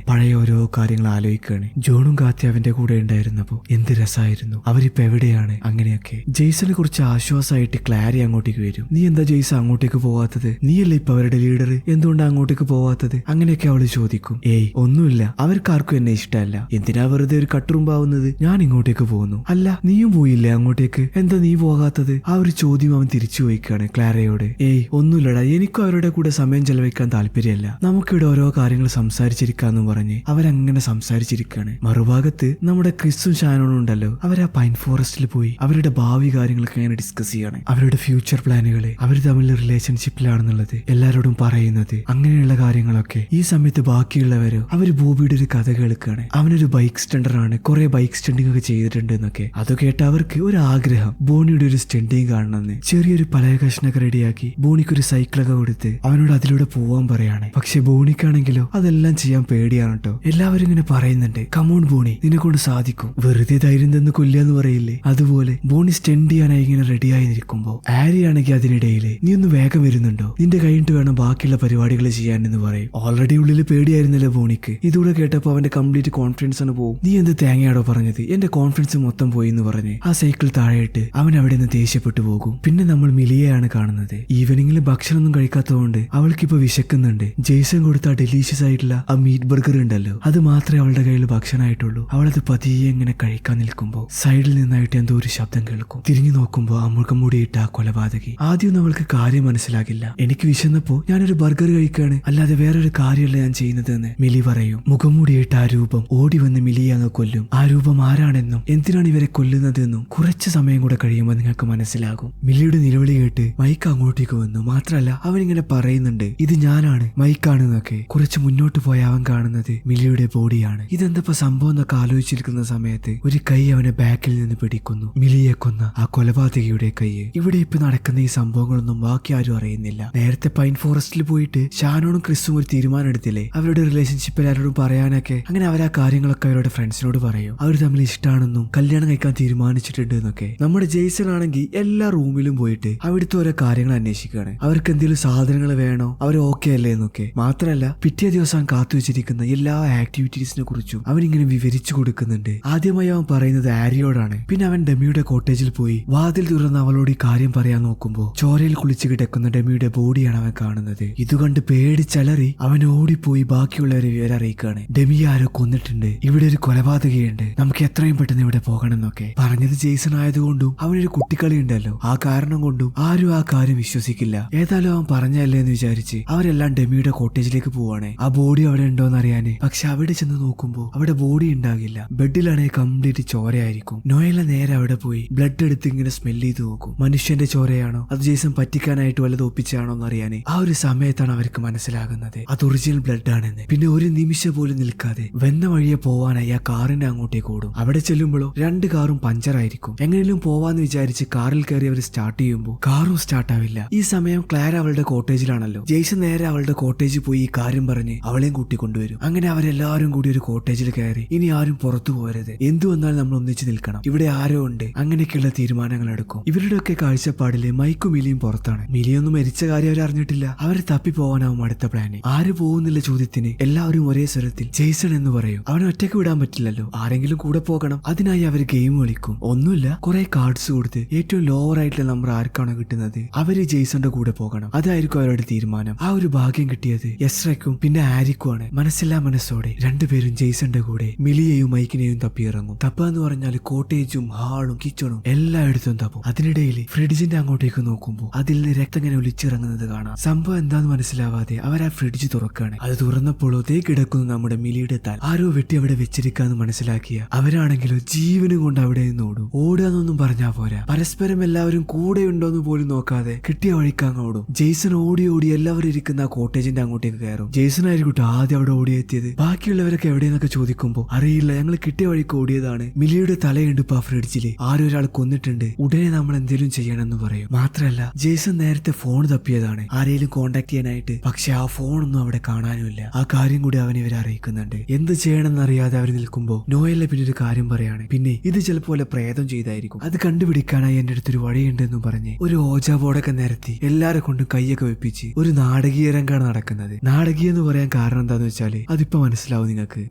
പഴയ ഓരോ കാര്യങ്ങൾ ആലോചിക്കുകയാണ്. ജോണും കാത്തി അവന്റെ കൂടെ ഉണ്ടായിരുന്നപ്പോ എന്ത് രസമായിരുന്നു, അവരിപ്പോ എവിടെയാണ്, അങ്ങനെയൊക്കെ. ജെയ്സന് കുറച്ച് ആശ്വാസമായിട്ട് ക്ലാരി അങ്ങോട്ടേക്ക് വരും. നീ എന്താ ജെയ്സ അങ്ങോട്ടേക്ക് പോവാത്തത്, നീയല്ലേ ഇപ്പൊ അവരുടെ ലീഡർ, എന്തുകൊണ്ടാണ് അങ്ങോട്ടേക്ക് പോവാത്തത്, അങ്ങനെയൊക്കെ അവള് ചോദിക്കും. ഏയ് ഒന്നുമില്ല, അവർക്കാർക്കും എന്നെ ഇഷ്ടമല്ല, എന്തിനാ വെറുതെ ഒരു കട്ടുറുമ്പാവുന്നത്, ഞാൻ ഇങ്ങോട്ടേക്ക് പോകുന്നു. അല്ല നീയും പോയില്ലേ അങ്ങോട്ടേക്ക്, എന്താ നീ പോകാത്തത്, ആ ഒരു ചോദ്യം അവൻ തിരിച്ചു ചോദിക്കുകയാണ് ക്ലാരയോട്. ഏയ് ഒന്നുമില്ലടാ, എനിക്കും അവരുടെ കൂടെ സമയം ചെലവഴിക്കാൻ താല്പര്യമല്ല, നമുക്കിവിടെ ഓരോ കാര്യങ്ങൾ സംസാരിച്ചിരിക്കാന്ന് പറഞ്ഞ് അവരങ്ങനെ സംസാരിച്ചിരിക്കുകയാണ്. മറുഭാഗത്ത് നമ്മുടെ ക്രിസും ഷാനോണും ഉണ്ടല്ലോ, അവർ ആ പൈൻ ഫോറസ്റ്റിൽ പോയി അവരുടെ ഭാവി കാര്യങ്ങളൊക്കെ അങ്ങനെ ഡിസ്കസ് ചെയ്യാണ്. അവരുടെ ഫ്യൂച്ചർ പ്ലാനുകള്, അവർ തമ്മിൽ റിലേഷൻഷിപ്പിലാണെന്നുള്ളത് എല്ലാരോടും പറയുന്നത്, അങ്ങനെയുള്ള കാര്യങ്ങളൊക്കെ. ഈ സമയത്ത് ബാക്കിയുള്ളവരോ അവര് ബോബിയുടെ ഒരു കഥ കേൾക്കുകയാണ്. അവനൊരു ബൈക്ക് സ്റ്റണ്ടർ ആണ്, കുറെ ബൈക്ക് സ്റ്റണ്ടിങ് ഒക്കെ ചെയ്തിട്ടുണ്ട് എന്നൊക്കെ. അത് കേട്ട അവർക്ക് ഒരു ആഗ്രഹം ബോണിയുടെ ഒരു സ്റ്റണ്ടിങ് കാണണമെന്ന്. ചെറിയൊരു പഴയ കഷ്ണൊക്കെ റെഡിയാക്കി ബോണിക്കൊരു സൈക്കിളൊക്കെ കൊടുത്ത് അവനോട് അതിലൂടെ പോവാൻ പറയാണ്. പക്ഷെ ബോണിക്കാണെങ്കിലോ അതെല്ലാം ചെയ്യാൻ പേടിയാണ് കേട്ടോ. എല്ലാവരും ഇങ്ങനെ പറയുന്നുണ്ട്, കമോൺ ബോണി, നിന്നെ കൊണ്ട് സാധിക്കും, വെറുതെ ധൈര്യം തന്ന് കൊല്ലാന്ന് പറയില്ലേ, അതുപോലെ. ബോണി സ്റ്റെൻഡ് ചെയ്യാനായി ഇങ്ങനെ റെഡിയായി നിൽക്കുമ്പോ ആരിയാണെങ്കിൽ അതിനിടയിൽ നീ ഒന്ന് വേഗം വരുന്നുണ്ടോ, നിന്റെ കഴിഞ്ഞിട്ട് വേണം ബാക്കിയുള്ള പരിപാടികൾ ചെയ്യാൻ എന്ന് പറയും. ഓൾറെഡി ഉള്ളിൽ പേടിയായിരുന്നല്ലോ ബോണിക്ക്. ഇതുകൂടെ കേട്ടപ്പോ അവന്റെ കംപ്ലീറ്റ് കോൺഫിഡൻസ് ആണ് പോകും. നീ എന്ത് തേങ്ങയാടോ പറഞ്ഞത്, എന്റെ കോൺഫിഡൻസ് മൊത്തം പോയി എന്ന് പറഞ്ഞ് ആ സൈക്കിൾ താഴെയിട്ട് അവൻ അവിടെ നിന്ന് ദേഷ്യപ്പെട്ടു പോകും. പിന്നെ നമ്മൾ മിലിയെയാണ് കാണുന്നത്. ഈവനിങ്ങിൽ ഭക്ഷണമൊന്നും കഴിക്കാത്തതുകൊണ്ട് അവൾക്കിപ്പോ വിശക്കുന്നുണ്ട്. ജെയ്സൺ കൊടുത്ത ആ ഡെലീഷ്യസ് ആയിട്ടുള്ള ആ മീറ്റ് ബർഗർ ഉണ്ടല്ലോ, അത് മാത്രമേ അവളുടെ കയ്യിൽ ഭക്ഷണമായിട്ടുള്ളൂ. അവളത് പതിയെ ഇങ്ങനെ കഴിക്കാൻ നിൽക്കുമ്പോ സൈഡിൽ നിന്നായിട്ട് എന്തോ ഒരു ശബ്ദം കേൾക്കും. തിരിഞ്ഞു നോക്കുമ്പോ ആ മുഖം മൂടിയിട്ട ആ കൊലപാതകി. ആദ്യം അവൾക്ക് കാര്യം മനസ്സിലാകില്ല. എനിക്ക് വിശന്നപ്പോ ഞാനൊരു ബർഗർ കഴിക്കാണ്, അല്ലാതെ വേറൊരു കാര്യമല്ല ഞാൻ ചെയ്യുന്നത് എന്ന് മിലി പറയും. മുഖം മൂടിയിട്ട് ആ രൂപം ഓടി വന്ന് മിലിയെ അങ്ങ് കൊല്ലും. ആ രൂപം ആരാണെന്നും എന്തിനാണ് ഇവരെ കൊല്ലുന്നത് എന്നും കുറച്ച് സമയം കൂടെ കഴിയുമ്പോൾ നിങ്ങൾക്ക് മനസ്സിലാകും. മിലിയുടെ നിലവിളി കേട്ട് മൈക്ക് അങ്ങോട്ടേക്ക് വന്നു. മാത്രല്ല അവനിങ്ങനെ പറയുന്നുണ്ട്, ഇത് ഞാനാണ്, മൈക്കാണെന്നൊക്കെ. കുറച്ച് മുന്നോട്ട് പോയ അവൻ കാണുന്നത് മിലിയുടെ ബോഡിയാണ്. ഇതെന്തപ്പോ സംഭവം എന്നൊക്കെ ആലോചിച്ചിരിക്കുന്ന സമയത്ത് ഒരു കൈ അവനെ ബാക്കിൽ നിന്ന് പിടിക്കുന്നു. മിലിയെ കൊന്ന ആ കൊലപാതകിയുടെ കൈ. ഇവിടെ ഇപ്പൊ നടക്കുന്ന ഈ സംഭവങ്ങളൊന്നും ബാക്കി ആരും അറിയുന്നില്ല. നേരത്തെ പൈൻ ഫോറസ്റ്റിൽ പോയിട്ട് ഷാനോണും ക്രിസും ഒരു തീരുമാനം എടുത്തില്ലേ, അവരുടെ റിലേഷൻഷിപ്പിൽ ആരോടും പറയാനൊക്കെ. അങ്ങനെ അവർ ആ കാര്യങ്ങളൊക്കെ അവരുടെ ഫ്രണ്ട്സിനോട് പറയും. അവർ തമ്മിൽ ഇഷ്ടമാണെന്നും കല്യാണം കഴിക്കാൻ തീരുമാനിച്ചിട്ടുണ്ട് എന്നൊക്കെ. നമ്മുടെ ജെയ്സൺ ആണെങ്കിൽ എല്ലാ റൂമിലും പോയിട്ട് അവിടുത്തെ ഓരോ കാര്യങ്ങൾ അന്വേഷിക്കുകയാണ്. അവർക്ക് എന്തെങ്കിലും സാധനങ്ങൾ വേണോ, അവർ ഓക്കെ അല്ലേ എന്നൊക്കെ. മാത്രല്ല പിറ്റേ ദിവസം കാത്തു വെച്ചിരിക്കുന്ന എല്ലാ ആക്ടിവിറ്റീസിനെ കുറിച്ചും അവനിങ്ങനെ വിവരിച്ചു കൊടുക്കുന്നുണ്ട്. ആദ്യമായി അവൻ പറയുന്നത് ആരിയോടാണ്. പിന്നെ അവൻ ഡെമിയുടെ കോട്ടേജിൽ പോയി വാതിൽ തുറന്ന് അവളോട് ഈ കാര്യം പറയാൻ നോക്കുമ്പോ ചോരയിൽ കുളിച്ച് കിടക്കുന്ന ഡെമിയുടെ ബോഡിയാണ് അവൻ കാണുന്നത്. ഇത് കണ്ട് പേടിച്ചലറി അവൻ ഓടിപ്പോയി ബാക്കിയുള്ളവരെ വിവരം അറിയിക്കുകയാണ്. ഡെമി ആരോ കൊന്നിട്ടുണ്ട്, ഇവിടെ ഒരു കൊലപാതകയുണ്ട്, നമുക്ക് എത്രയും പെട്ടെന്ന് ഇവിടെ പോകണം എന്നൊക്കെ. പറഞ്ഞത് ജെയ്സൺ ആയതുകൊണ്ടും അവനൊരു കുട്ടിക്കളി ഉണ്ടല്ലോ, ആ കാരണം കൊണ്ടും ആരും ആ കാര്യം വിശ്വസിക്കില്ല. ഏതായാലും അവൻ പറഞ്ഞല്ലേ എന്ന് വിചാരിച്ച് അവരെല്ലാം ഡെമിയുടെ കോട്ടേജിലേക്ക് പോവാണ് ആ ബോഡി അവിടെ ഉണ്ടോന്ന് അറിയാന്. പക്ഷെ അവിടെ ചെന്ന് നോക്കുമ്പോ അവിടെ ബോഡി ഉണ്ടാകില്ല. ബെഡിലാണെങ്കിൽ കംപ്ലീറ്റ് ചോരയായിരിക്കും. നോയല നേരെ അവിടെ പോയി ബ്ലഡ് എടുത്ത് ഇങ്ങനെ സ്മെല് ചെയ്ത് നോക്കും. മനുഷ്യന്റെ ചോരയാണോ അത് ജെയ്സൺ പറ്റിക്കാനായിട്ട് വല്ലത് ഒപ്പിച്ചാണോ എന്ന് അറിയാന് ആ ഒരു സമയത്താണ് അവർക്ക് മനസ്സിലാകുന്നത് അത് ഒറിജിനൽ ബ്ലഡ് ആണെന്ന്. പിന്നെ ഒരു നിമിഷം പോലും നിൽക്കാതെ വെന്ന വഴിയെ പോവാനായി ആ കാറിന്റെ അങ്ങോട്ടേക്ക് ഓടും. അവിടെ ചെല്ലുമ്പോഴോ രണ്ട് കാറും പഞ്ചറായിരിക്കും. എങ്ങനെയും പോവാന്ന് വിചാരിച്ച് കാറിൽ കയറി അവർ സ്റ്റാർട്ട് ചെയ്യുമ്പോൾ കാറും സ്റ്റാർട്ട് ആവില്ല. ഈ സമയം ക്ലാര അവളുടെ കോട്ടേജിലാണല്ലോ. ജെയ്സൺ നേരെ അവളുടെ കോട്ടേജ് കോട്ടേജിൽ പോയി ഈ കാര്യം പറഞ്ഞ് അവളെയും കൂട്ടിക്കൊണ്ടുവരും. അങ്ങനെ അവരെല്ലാവരും കൂടി ഒരു കോട്ടേജിൽ കയറി ഇനി ആരും പുറത്തു പോകരുത്, എന്തു വന്നാലും നമ്മൾ ഒന്നിച്ച് നിൽക്കണം, ഇവിടെ ആരോ ഉണ്ട്, അങ്ങനെയൊക്കെയുള്ള തീരുമാനങ്ങൾ എടുക്കും. ഇവരുടെയൊക്കെ കാഴ്ചപ്പാടില് മൈക്കും മിലിയും പുറത്താണ്. മിലിയൊന്നും മരിച്ച കാര്യം അവർ അറിഞ്ഞിട്ടില്ല. അവരെ തപ്പി പോകാനാവും അടുത്ത പ്ലാന്. ആര് പോകുന്നില്ല ചോദ്യത്തിന് എല്ലാവരും ഒരേ സ്വരത്തിൽ ജെയ്സൺ എന്ന് പറയും. അവനെ ഒറ്റയ്ക്ക് വിടാൻ പറ്റില്ലല്ലോ, ആരെങ്കിലും കൂടെ പോകണം. അതിനായി അവർ ഗെയിം കളിക്കും. ഒന്നുമില്ല, കുറെ കാർഡ്സ് കൊടുത്ത് ഏറ്റവും ലോവർ ആയിട്ടുള്ള നമ്പർ ആർക്കാണോ കിട്ടുന്നത് അവര് ജെയ്സന്റെ കൂടെ പോകണം. അതായിരിക്കും അവരുടെ തീരുമാനം. ആ ഒരു ഭാഗ്യം കിട്ടിയത് എസ്രയ്ക്കും പിന്നെ ആരിക്കുമാണ്. മനസ്സില്ലാ മനസ്സോടെ രണ്ടുപേരും ജെയ്സന്റെ കൂടെ മിലിയെയും മൈക്കിനെയും തപ്പിയിറങ്ങും. തപ്പാന്ന് പറഞ്ഞാൽ കോട്ടേജും ഹാളും കിച്ചണും എല്ലായിടത്തും തപ്പും. അതിനിടയിൽ ഫ്രിഡ്ജിന്റെ അങ്ങോട്ടേക്ക് നോക്കുമ്പോൾ അതിൽ നിന്ന് രക്തം ഇങ്ങനെ ഒലിച്ചിറങ്ങുന്നത് കാണാം. സംഭവം എന്താന്ന് മനസ്സിലാവാതെ അവർ ആ ഫ്രിഡ്ജ് തുറക്കാണ്. അത് തുറന്നപ്പോൾ ഒതേ കിടക്കുന്നു നമ്മുടെ മിലിയുടെ താൽ. ആരോ വെട്ടി അവിടെ വെച്ചിരിക്കാന്ന് മനസ്സിലാക്കിയ അവരാണെങ്കിലോ ജീവനും കൊണ്ട് അവിടെ നിന്ന് ഓടും. ഓടുകയെന്നൊന്നും പറഞ്ഞാ പോരാ, പരസ്പരം എല്ലാവരും കൂടെ ഉണ്ടോന്ന് പോലും നോക്കാതെ കിട്ടിയ വഴിക്കാങ്ങ് ഓടും. ജെയ്സൺ ഓടി ഓടി എല്ലാവരും ഇരിക്കുന്ന ആ കോട്ടേജിന്റെ അങ്ങോട്ടേക്ക് കയറും. ജെയ്സൺ ആയിരിക്കും ആദ്യം അവിടെ ഓടിയെത്തിയത്. ബാക്കിയുള്ളവരൊക്കെ എവിടെയെന്നൊക്കെ ചോദിക്കുമ്പോൾ അറിയില്ല, ഞങ്ങൾ കിട്ടിയ വഴിക്ക് ഓടിയതാണ്. മിലിയുടെ തലയുണ്ട് ഇപ്പൊ ആ ഫ്രിഡ്ജില്, ആരോ ഒരാൾ കൊന്നിട്ടുണ്ട്, ഉടനെ നമ്മൾ എന്തെങ്കിലും ചെയ്യണമെന്ന് പറയും. മാത്രല്ല ജെയ്സൺ നേരത്തെ ഫോൺ തപ്പിയതാണ് ആരെയും കോണ്ടാക്ട് ചെയ്യാനായിട്ട്. പക്ഷെ ആ ഫോണൊന്നും അവിടെ കാണാനുമില്ല. ആ കാര്യം കൂടി അവൻ ഇവരെ അറിയിക്കുന്നുണ്ട്. എന്ത് ചെയ്യണമെന്ന് അറിയാതെ അവർ നിൽക്കുമ്പോൾ നോയലിനെ പിന്നെ ഒരു കാര്യം പറയാണ്. പിന്നെ ഇത് ചിലപ്പോൾ പ്രേതം ചെയ്തായിരിക്കും, അത് കണ്ടുപിടിക്കാനായി എന്റെ അടുത്തൊരു വഴിയുണ്ടെന്ന് പറഞ്ഞ് ഒരു ഓജാ ബോർഡൊക്കെ നിരത്തി എല്ലാരെ കൊണ്ടും കൈയൊക്കെ വെപ്പിച്ച് ഒരു നാടകീയ രംഗമാണ് നടക്കുന്നത്. നാടകീയ എന്ന് പറയാൻ കാരണം എന്താന്ന് വെച്ചാല് അതിപ്പോ മനസ്സിലാവും നിങ്ങൾക്ക്.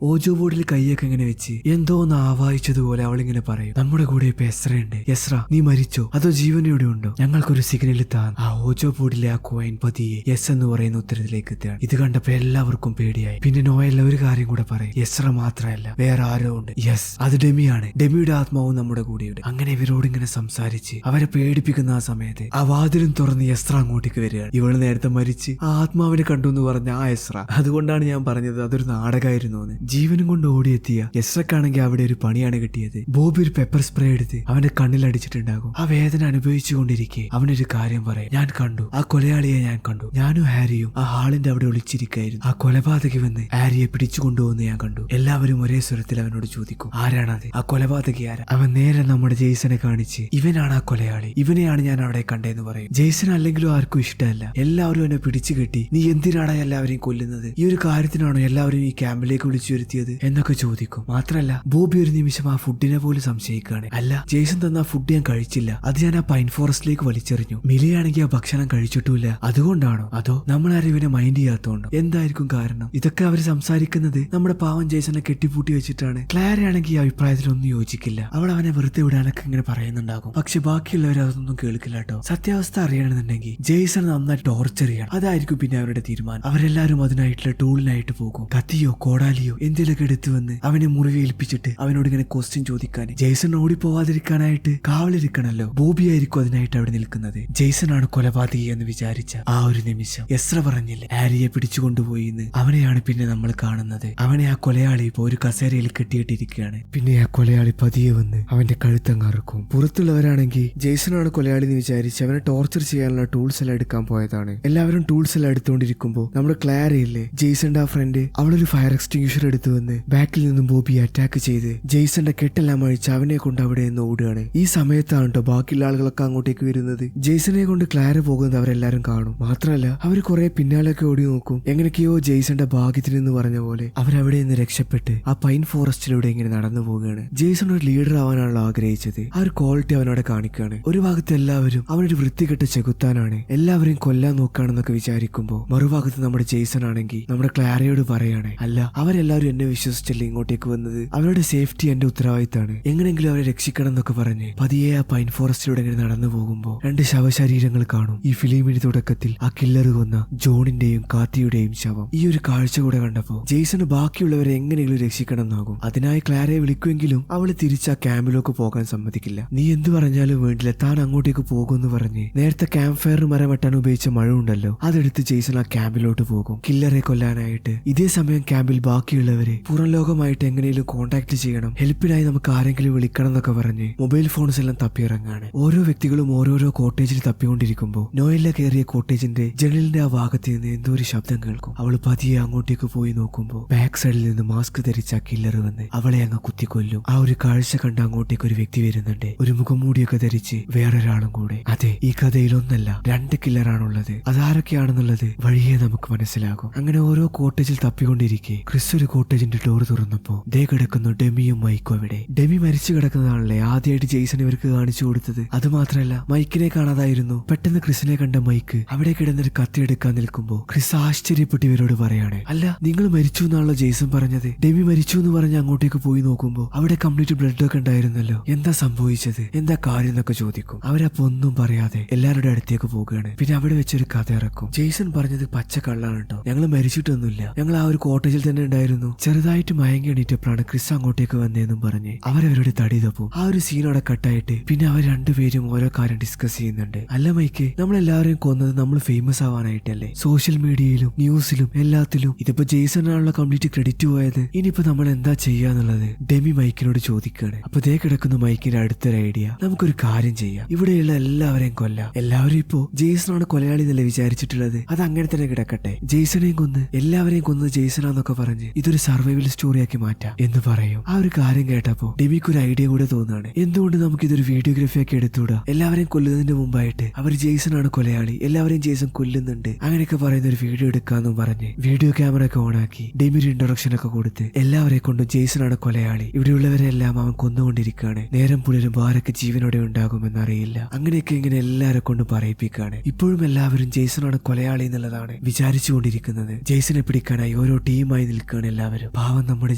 ഓജോ ബോർഡിൽ കൈയൊക്കെ ഇങ്ങനെ വെച്ച് എന്തോ ഒന്ന് ആവാഹിച്ചതുപോലെ അവളിങ്ങനെ പറയും, നമ്മുടെ കൂടെ ഇപ്പൊ എസ്രയുണ്ട്. എസ്ര, നീ മരിച്ചോ അതോ ജീവനോടെ ഉണ്ടോ? ഞങ്ങൾക്കൊരു സിഗ്നൽ താൻ. ആ ഓജോ ബോർഡിലെ ആ കോയിൻ പതിയെ യെസ് എന്ന് പറയുന്ന ഉത്തരത്തിലേക്ക് എത്തുകയാണ്. ഇത് കണ്ടപ്പോ എല്ലാവർക്കും പേടിയായി. പിന്നെ നോയല്ല ഒരു കാര്യം കൂടെ പറയും, എസ്ര മാത്രമല്ല വേറെ ആരോ ഉണ്ട്. യെസ്, അത് ഡെമിയാണ്. ഡെമിയുടെ ആത്മാവും നമ്മുടെ കൂടെയുണ്ട്. അങ്ങനെ ഇവരോട് ഇങ്ങനെ സംസാരിച്ച് അവരെ പേടിപ്പിക്കുന്ന ആ സമയത്ത് ആ വാതിലും തുറന്ന് എസ്ര അങ്ങോട്ടേക്ക് വരികയാണ്. ഇവള് നേരത്തെ മരിച്ച് ആ ആത്മാവിനെ കണ്ടു എന്ന് പറഞ്ഞ ആ എസ്ര. അതുകൊണ്ടാണ് ഞാൻ പറഞ്ഞത് അതൊരു നാടകമായിരുന്നു എന്ന്. ജീവനും കൊണ്ട് ഓടിയെത്തിയ എസ്രക്കാണെങ്കിൽ അവിടെ ഒരു പണിയാണ് കിട്ടിയത്. ബോബി ഒരു പെപ്പർ സ്പ്രേ എടുത്ത് അവന്റെ കണ്ണിൽ അടിച്ചിട്ടുണ്ടാകും. ആ വേദന അനുഭവിച്ചുകൊണ്ടിരിക്കെ അവനൊരു കാര്യം പറയും, ഞാൻ കണ്ടു, ആ കൊലയാളിയെ ഞാൻ കണ്ടു. ഞാനും ഹാരിയും ആ ഹാളിന്റെ അവിടെ ഒളിച്ചിരിക്കായിരുന്നു. ആ കൊലപാതകി വന്ന് ഹാരിയെ പിടിച്ചു കൊണ്ടുപോകുന്ന ഞാൻ കണ്ടു. എല്ലാവരും ഒരേ സ്വരത്തിൽ അവനോട് ചോദിക്കും, ആരാണത്? ആ കൊലപാതകി ആരാ? അവൻ നേരെ നമ്മുടെ ജെയ്സനെ കാണിച്ച് ഇവനാണ് ആ കൊലയാളി, ഇവനെയാണ് ഞാൻ അവിടെ കണ്ടേന്ന് പറയും. ജെയ്സൺ അല്ലെങ്കിലും ആർക്കും ഇഷ്ടമല്ല. എല്ലാവരും എന്നെ പിടിച്ചു കെട്ടി, നീ എന്തിനാണ് എല്ലാവരെയും കൊല്ലുന്നത്? ഈ ഒരു കാര്യത്തിനാണോ എല്ലാവരും ഈ ക്യാമ്പിലേക്ക് വിളിച്ചു വരുത്തിയത് എന്നൊക്കെ ചോദിക്കും. മാത്രല്ല ബോബി ഒരു നിമിഷം ആ ഫുഡിനെ പോലും സംശയിക്കുകയാണ്. അല്ല, ജെയ്സൺ തന്ന ആ ഫുഡ് ഞാൻ കഴിച്ചില്ല, അത് ഞാൻ ആ പൈൻ ഫോറസ്റ്റിലേക്ക് വലിച്ചെറിഞ്ഞു. മിലിയാണെങ്കിൽ ആ ഭക്ഷണം കഴിച്ചിട്ടില്ല, അതുകൊണ്ടാണോ അതോ നമ്മളാരും ഇവനെ മൈൻഡ് ചെയ്യാത്തോണ്ടോ? എന്തായിരിക്കും കാരണം? ഇതൊക്കെ അവർ സംസാരിക്കുന്നത് നമ്മുടെ പാവം ജെയ്സനെ കെട്ടിപ്പൂട്ടി വെച്ചിട്ടാണ്. ക്ലാര ആണെങ്കിൽ ഈ അഭിപ്രായത്തിലൊന്നും യോജിക്കില്ല. അവൾ അവനെ വെറുതെ വിടാനൊക്കെ ഇങ്ങനെ പറയുന്നുണ്ടാകും. പക്ഷെ ബാക്കിയുള്ളവർ അതൊന്നും കേൾക്കില്ല കേട്ടോ. സത്യാവസ്ഥ അറിയണമെന്നുണ്ടെങ്കിൽ ജെയ്സൺ നന്നായി ടോർച്ചർ ചെയ്യണം, അതായിരിക്കും പിന്നെ അവരുടെ തീരുമാനം. അവരെല്ലാരും അതിനായിട്ടുള്ള ടൂളിനായിട്ട് പോകും. കത്തിയോ കോടാലിയോ എന്തെങ്കിലുമൊക്കെ എടുത്തു വന്ന് അവനെ മുറിവേൽപ്പിച്ചിട്ട് അവനോട് ഇങ്ങനെ ക്വസ്റ്റ്യൻ ചോദിക്കാൻ. ജെയ്സൺ ഓടിപ്പോവാതിരിക്കാനായിട്ട് കാവലിരിക്കണല്ലോ. ബോബി ആയിരിക്കും അതിനായിട്ട് അവിടെ നിൽക്കുന്നത്. ജെയ്സൺ ആണ് കൊലപാതകി എന്ന് വിചാരിച്ച ആ ഒരു നിമിഷം എസ്ര പറഞ്ഞില്ലേ ഹാരിയെ പിടിച്ചുകൊണ്ടുപോയി എന്ന്, അവനെയാണ് പിന്നെ നമ്മൾ കാണുന്നത്. അവനെ ആ കൊലയാളി ഇപ്പൊ ഒരു കസേരയിൽ കെട്ടിയിട്ടിരിക്കുകയാണ്. പിന്നെ ആ കൊലയാളി പതിയെ വന്ന് അവന്റെ കഴുത്തങ്ങ് അറുക്കും. പുറത്തുള്ളവരാണെങ്കിൽ ജെയ്സൺ ആണ് കൊലയാളി എന്ന് വിചാരിച്ച് അവനെ ടോർച്ചർ ചെയ്യാനുള്ള ടൂൾസ് എല്ലാം എടുക്കാൻ പോയതാണ്. എല്ലാവരും ടൂൾസ് എല്ലാം എടുത്തുകൊണ്ടിരിക്കുമ്പോൾ നമ്മുടെ ക്ലാരയില്ലേ ജെയ്സന്റെ ആ ഫ്രണ്ട്, അവളൊരു ഫയർ എക്സ്റ്റിങ്ഷർ എടുത്തു വന്ന് ബാക്കിൽ നിന്നും ബോബി അറ്റാക്ക് ചെയ്ത് ജെയ്സന്റെ കെട്ടെല്ലാം അഴിച്ച് അവനെ കൊണ്ട് അവിടെ നിന്ന് ഓടുകയാണ്. ഈ സമയത്താണ് കേട്ടോ ബാക്കിയുള്ള ആളുകളൊക്കെ അങ്ങോട്ടേക്ക് വരുന്നത്. ജെയ്സനെ കൊണ്ട് ക്ലാര പോകുന്നത് അവരെല്ലാരും കാണും. മാത്രമല്ല അവർ കുറെ പിന്നാലൊക്കെ ഓടി നോക്കും. എങ്ങനെയൊക്കെയോ ജെയ്സന്റെ ഭാഗ്യത്തിൽ നിന്ന് പറഞ്ഞ പോലെ അവരവിടെ നിന്ന് രക്ഷപ്പെട്ട് ആ പൈൻ ഫോറസ്റ്റിലൂടെ ഇങ്ങനെ നടന്നു പോവുകയാണ്. ജെയ്സൺ ഒരു ലീഡർ ആവാനാണല്ലോ ആഗ്രഹിച്ചത്. ആ ഒരു ക്വാളിറ്റി അവനവിടെ കാണിക്കുകയാണ്. ഒരു ഭാഗത്ത് എല്ലാവരും അവനൊരു വൃത്തികെട്ട ചെകുത്താനാണ്, എല്ലാവരെയും കൊല്ലാൻ നോക്കുകയാണെന്നൊക്കെ വിചാരിക്കുമ്പോൾ മറുഭാഗത്ത് നമ്മുടെ ജെയ്സൺ ആണെങ്കിൽ നമ്മുടെ ക്ലാരയോട് പറയാണ്, അല്ല അവരെല്ലാവരും എന്നെ വിശ്വസിച്ചല്ലേ ഇങ്ങോട്ടേക്ക് വന്നത്, അവരുടെ സേഫ്റ്റി എന്റെ ഉത്തരവാദിത്തമാണ്, എങ്ങനെങ്കിലും അവരെ രക്ഷിക്കണം എന്നൊക്കെ പറഞ്ഞ് പതിയെ ആ പൈൻ ഫോറസ്റ്റിലൂടെ ഇങ്ങനെ നടന്നു പോകുമ്പോൾ രണ്ട് ശവശരീരങ്ങൾ കാണും. ഈ ഫിലിമിന്റെ തുടക്കത്തിൽ ആ കില്ലർ കൊന്ന ജോണിന്റെയും കാത്തിയുടെയും ശവം. ഈ ഒരു കാഴ്ച കൂടെ കണ്ടപ്പോ ജെയ്സണ് ബാക്കിയുള്ളവരെ എങ്ങനെയെങ്കിലും രക്ഷിക്കണം എന്നാകും. അതിനായി ക്ലാരയെ വിളിക്കുമെങ്കിലും അവള് തിരിച്ച് ആ ക്യാമ്പിലേക്ക് പോകാൻ സമ്മതിക്കില്ല. നീ എന്ത് പറഞ്ഞാലും വേണ്ടില്ല, താൻ അങ്ങോട്ടേക്ക് പോകുമെന്ന് പറഞ്ഞ് നേരത്തെ ക്യാമ്പ് ഫയർ മരം വെട്ടാൻ ഉപയോഗിച്ച മഴ ഉണ്ടല്ലോ അതെടുത്ത് ജെയ്സൺ ആ ക്യാമ്പിലോട്ട് പോകും കില്ലറെ കൊല്ലാനായിട്ട്. ഇതേ സമയം ക്യാമ്പിൽ ബാക്കിയുള്ളവരെ പുറം ലോകമായിട്ട് എങ്ങനെയും കോണ്ടാക്ട് ചെയ്യണം, ഹെൽപ്പിനായി നമുക്ക് ആരെങ്കിലും വിളിക്കണം എന്നൊക്കെ പറഞ്ഞ് മൊബൈൽ ഫോൺസ് എല്ലാം തപ്പിയിറങ്ങാണ്. ഓരോ വ്യക്തികളും ഓരോരോ കോട്ടേജിൽ തപ്പിക്കൊണ്ടിരിക്കുമ്പോൾ നോയില കയറിയ കോട്ടേജിന്റെ ജനലിന്റെ ആ ഭാഗത്ത് നിന്ന് എന്തോ ഒരു ശബ്ദം കേൾക്കും. അവൾ പതിയെ അങ്ങോട്ടേക്ക് പോയി നോക്കുമ്പോൾ ബാക്ക് സൈഡിൽ നിന്ന് മാസ്ക് ധരിച്ച കില്ലർ വന്ന് അവളെ അങ്ങ് കുത്തിക്കൊല്ലും. ആ ഒരു കാഴ്ച കണ്ട് അങ്ങോട്ടേക്ക് ഒരു വ്യക്തി വരുന്നുണ്ട്, ഒരു മുഖംമൂടിയൊക്കെ ധരിച്ച് വേറൊരാളും കൂടെ. അതെ, ഈ കഥയിൽ ഒന്നല്ല 2 കില്ലറാണുള്ളത്. അതാരൊക്കെയാണെന്നുള്ളത് വഴിയെ നമുക്ക് മനസ്സിലാകും. അങ്ങനെ ഓരോ കോട്ടേജിൽ തപ്പിക്കൊണ്ടിരിക്കെ ക്രിസ് ഒരു കോട്ടേജിന്റെ ഡോർ തുറന്നപ്പോ ദേ കിടക്കുന്നു ഡെമിയും മൈക്കും അവിടെ. ഡെമി മരിച്ചു കിടക്കുന്നതാണല്ലേ ആദ്യമായിട്ട് ജെയ്സൺ ഇവർക്ക് കാണിച്ചു കൊടുത്തത്. അത് മാത്രമല്ല മൈക്കിനെ കാണാതായിരുന്നു. പെട്ടെന്ന് ക്രിസിനെ കണ്ട മൈക്ക് അവിടെ കിടന്നൊരു കത്തി എടുക്കാൻ നിൽക്കുമ്പോ ക്രിസ് ആശ്ചര്യപ്പെട്ട് ഇവരോട് പറയാണ്, അല്ല നിങ്ങൾ മരിച്ചു എന്നാണല്ലോ ജെയ്സൺ പറഞ്ഞത്. ഡെമി മരിച്ചു എന്ന് പറഞ്ഞ് അങ്ങോട്ടേക്ക് പോയി നോക്കുമ്പോ അവിടെ കംപ്ലീറ്റ് ബ്ലഡ് ഒക്കെ ഉണ്ടായിരുന്നല്ലോ. എന്താ സംഭവിച്ചത്, എന്താ കാര്യം എന്നൊക്കെ ചോദിക്കും. അവരപ്പോ ഒന്നും പറയാതെ എല്ലാവരുടെ അടുത്തേക്ക് പോകുകയാണ്. പിന്നെ അവിടെ വെച്ചൊരു കഥ ഇറക്കും. ജെയ്സൺ പറഞ്ഞത് പച്ച കള്ളാണ് കേട്ടോ, ഞങ്ങൾ മരിച്ചിട്ടൊന്നുമില്ല, ഞങ്ങൾ ആ ഒരു കോട്ടേജിൽ തന്നെ ഉണ്ടായിരുന്നു. ചെറുതായിട്ട് മയങ്ങി എണീറ്റപ്പോഴാണ് ക്രിസ് അങ്ങോട്ടേക്ക് വന്നതെന്നും പറഞ്ഞ് അവരവരുടെ തടി തപ്പും. ആ ഒരു സീനോടെ കട്ടായിട്ട് പിന്നെ അവർ രണ്ടുപേരും ഓരോ കാര്യം ഡിസ്കസ് ചെയ്യുന്നുണ്ട്. അല്ല മൈക്ക്, നമ്മളെല്ലാവരെയും കൊന്നത് നമ്മൾ ഫേമസ് ആവാനായിട്ടല്ലേ, സോഷ്യൽ മീഡിയയിലും ന്യൂസിലും എല്ലാത്തിലും. ഇതിപ്പോ ജെയ്സൺ ആണല്ലോ കംപ്ലീറ്റ് ക്രെഡിറ്റ് പോയത്. ഇനിയിപ്പോ നമ്മൾ എന്താ ചെയ്യാന്നുള്ളത് ഡെമി മൈക്കിനോട് ചോദിക്കുകയാണ്. അപ്പൊ ദേ കിടക്കുന്ന മൈക്കിന്റെ അടുത്തൊരു ഐഡിയ, നമുക്കൊരു കാര്യം ചെയ്യാം, ഇവിടെയുള്ള എല്ലാവരെയും കൊല്ലാം. എല്ലാവരും ഇപ്പോ ജെയ്സണാണ് കൊലയാളി എന്നല്ലേ വിചാരിച്ചിട്ടുള്ളത്, അത് അങ്ങനെ തന്നെ കിടക്കട്ടെ. ജെയ്സണെയും കൊന്ന് എല്ലാവരെയും കൊന്നത് ജെയ്സണാന്നൊക്കെ പറഞ്ഞ് ഇതൊരു സർവൈവൽ സ്റ്റോറിയാക്കി മാറ്റാം എന്ന് പറയും. ആ ഒരു കാര്യം കേട്ടപ്പോ ഡെമിക്ക് ഒരു ഐഡിയ കൂടെ തോന്നുകയാണ്. എന്തുകൊണ്ട് നമുക്ക് ഇതൊരു വീഡിയോഗ്രാഫി ആക്കി എടുത്തുകൂടാ, എല്ലാവരെയും കൊല്ലുന്നതിന് മുമ്പായിട്ട് അവർ ജെയ്സണാണ് കൊലയാളി, എല്ലാവരെയും ജെയ്സൺ കൊല്ലുന്നുണ്ട്, അങ്ങനെയൊക്കെ പറയുന്ന ഒരു വീഡിയോ എടുക്കാന്നും പറഞ്ഞ് വീഡിയോ ക്യാമറ ഒക്കെ ഓണാക്കി ഡെമി ഒരു ഇൻട്രൊഡക്ഷൻ ഒക്കെ കൊടുത്ത് എല്ലാവരെ കൊണ്ടും ജെയ്സണാണ് കൊലയാളി, ഇവിടെയുള്ളവരെല്ലാം അവൻ കൊന്നുകൊണ്ടിരിക്കുകയാണ്, നേരം പുലരും ആരൊക്കെ ജീവനോടെ ഉണ്ടാകുമെന്നറിയില്ല, അങ്ങനെയൊക്കെ ഇങ്ങനെ എല്ലാവരെ കൊണ്ട് പറയിപ്പിക്കുകയാണ്. ഇപ്പോഴും എല്ലാവരും ജെയ്സണാണ് കൊലയാളി എന്നുള്ളതാണ് വിചാരിച്ചുകൊണ്ടിരിക്കുന്നത്. ജെയ്സനെ പിടിക്കാനായി ഓരോ ടീമായി നിൽക്കുകയാണ് എല്ലാവരും. പാവം നമ്മുടെ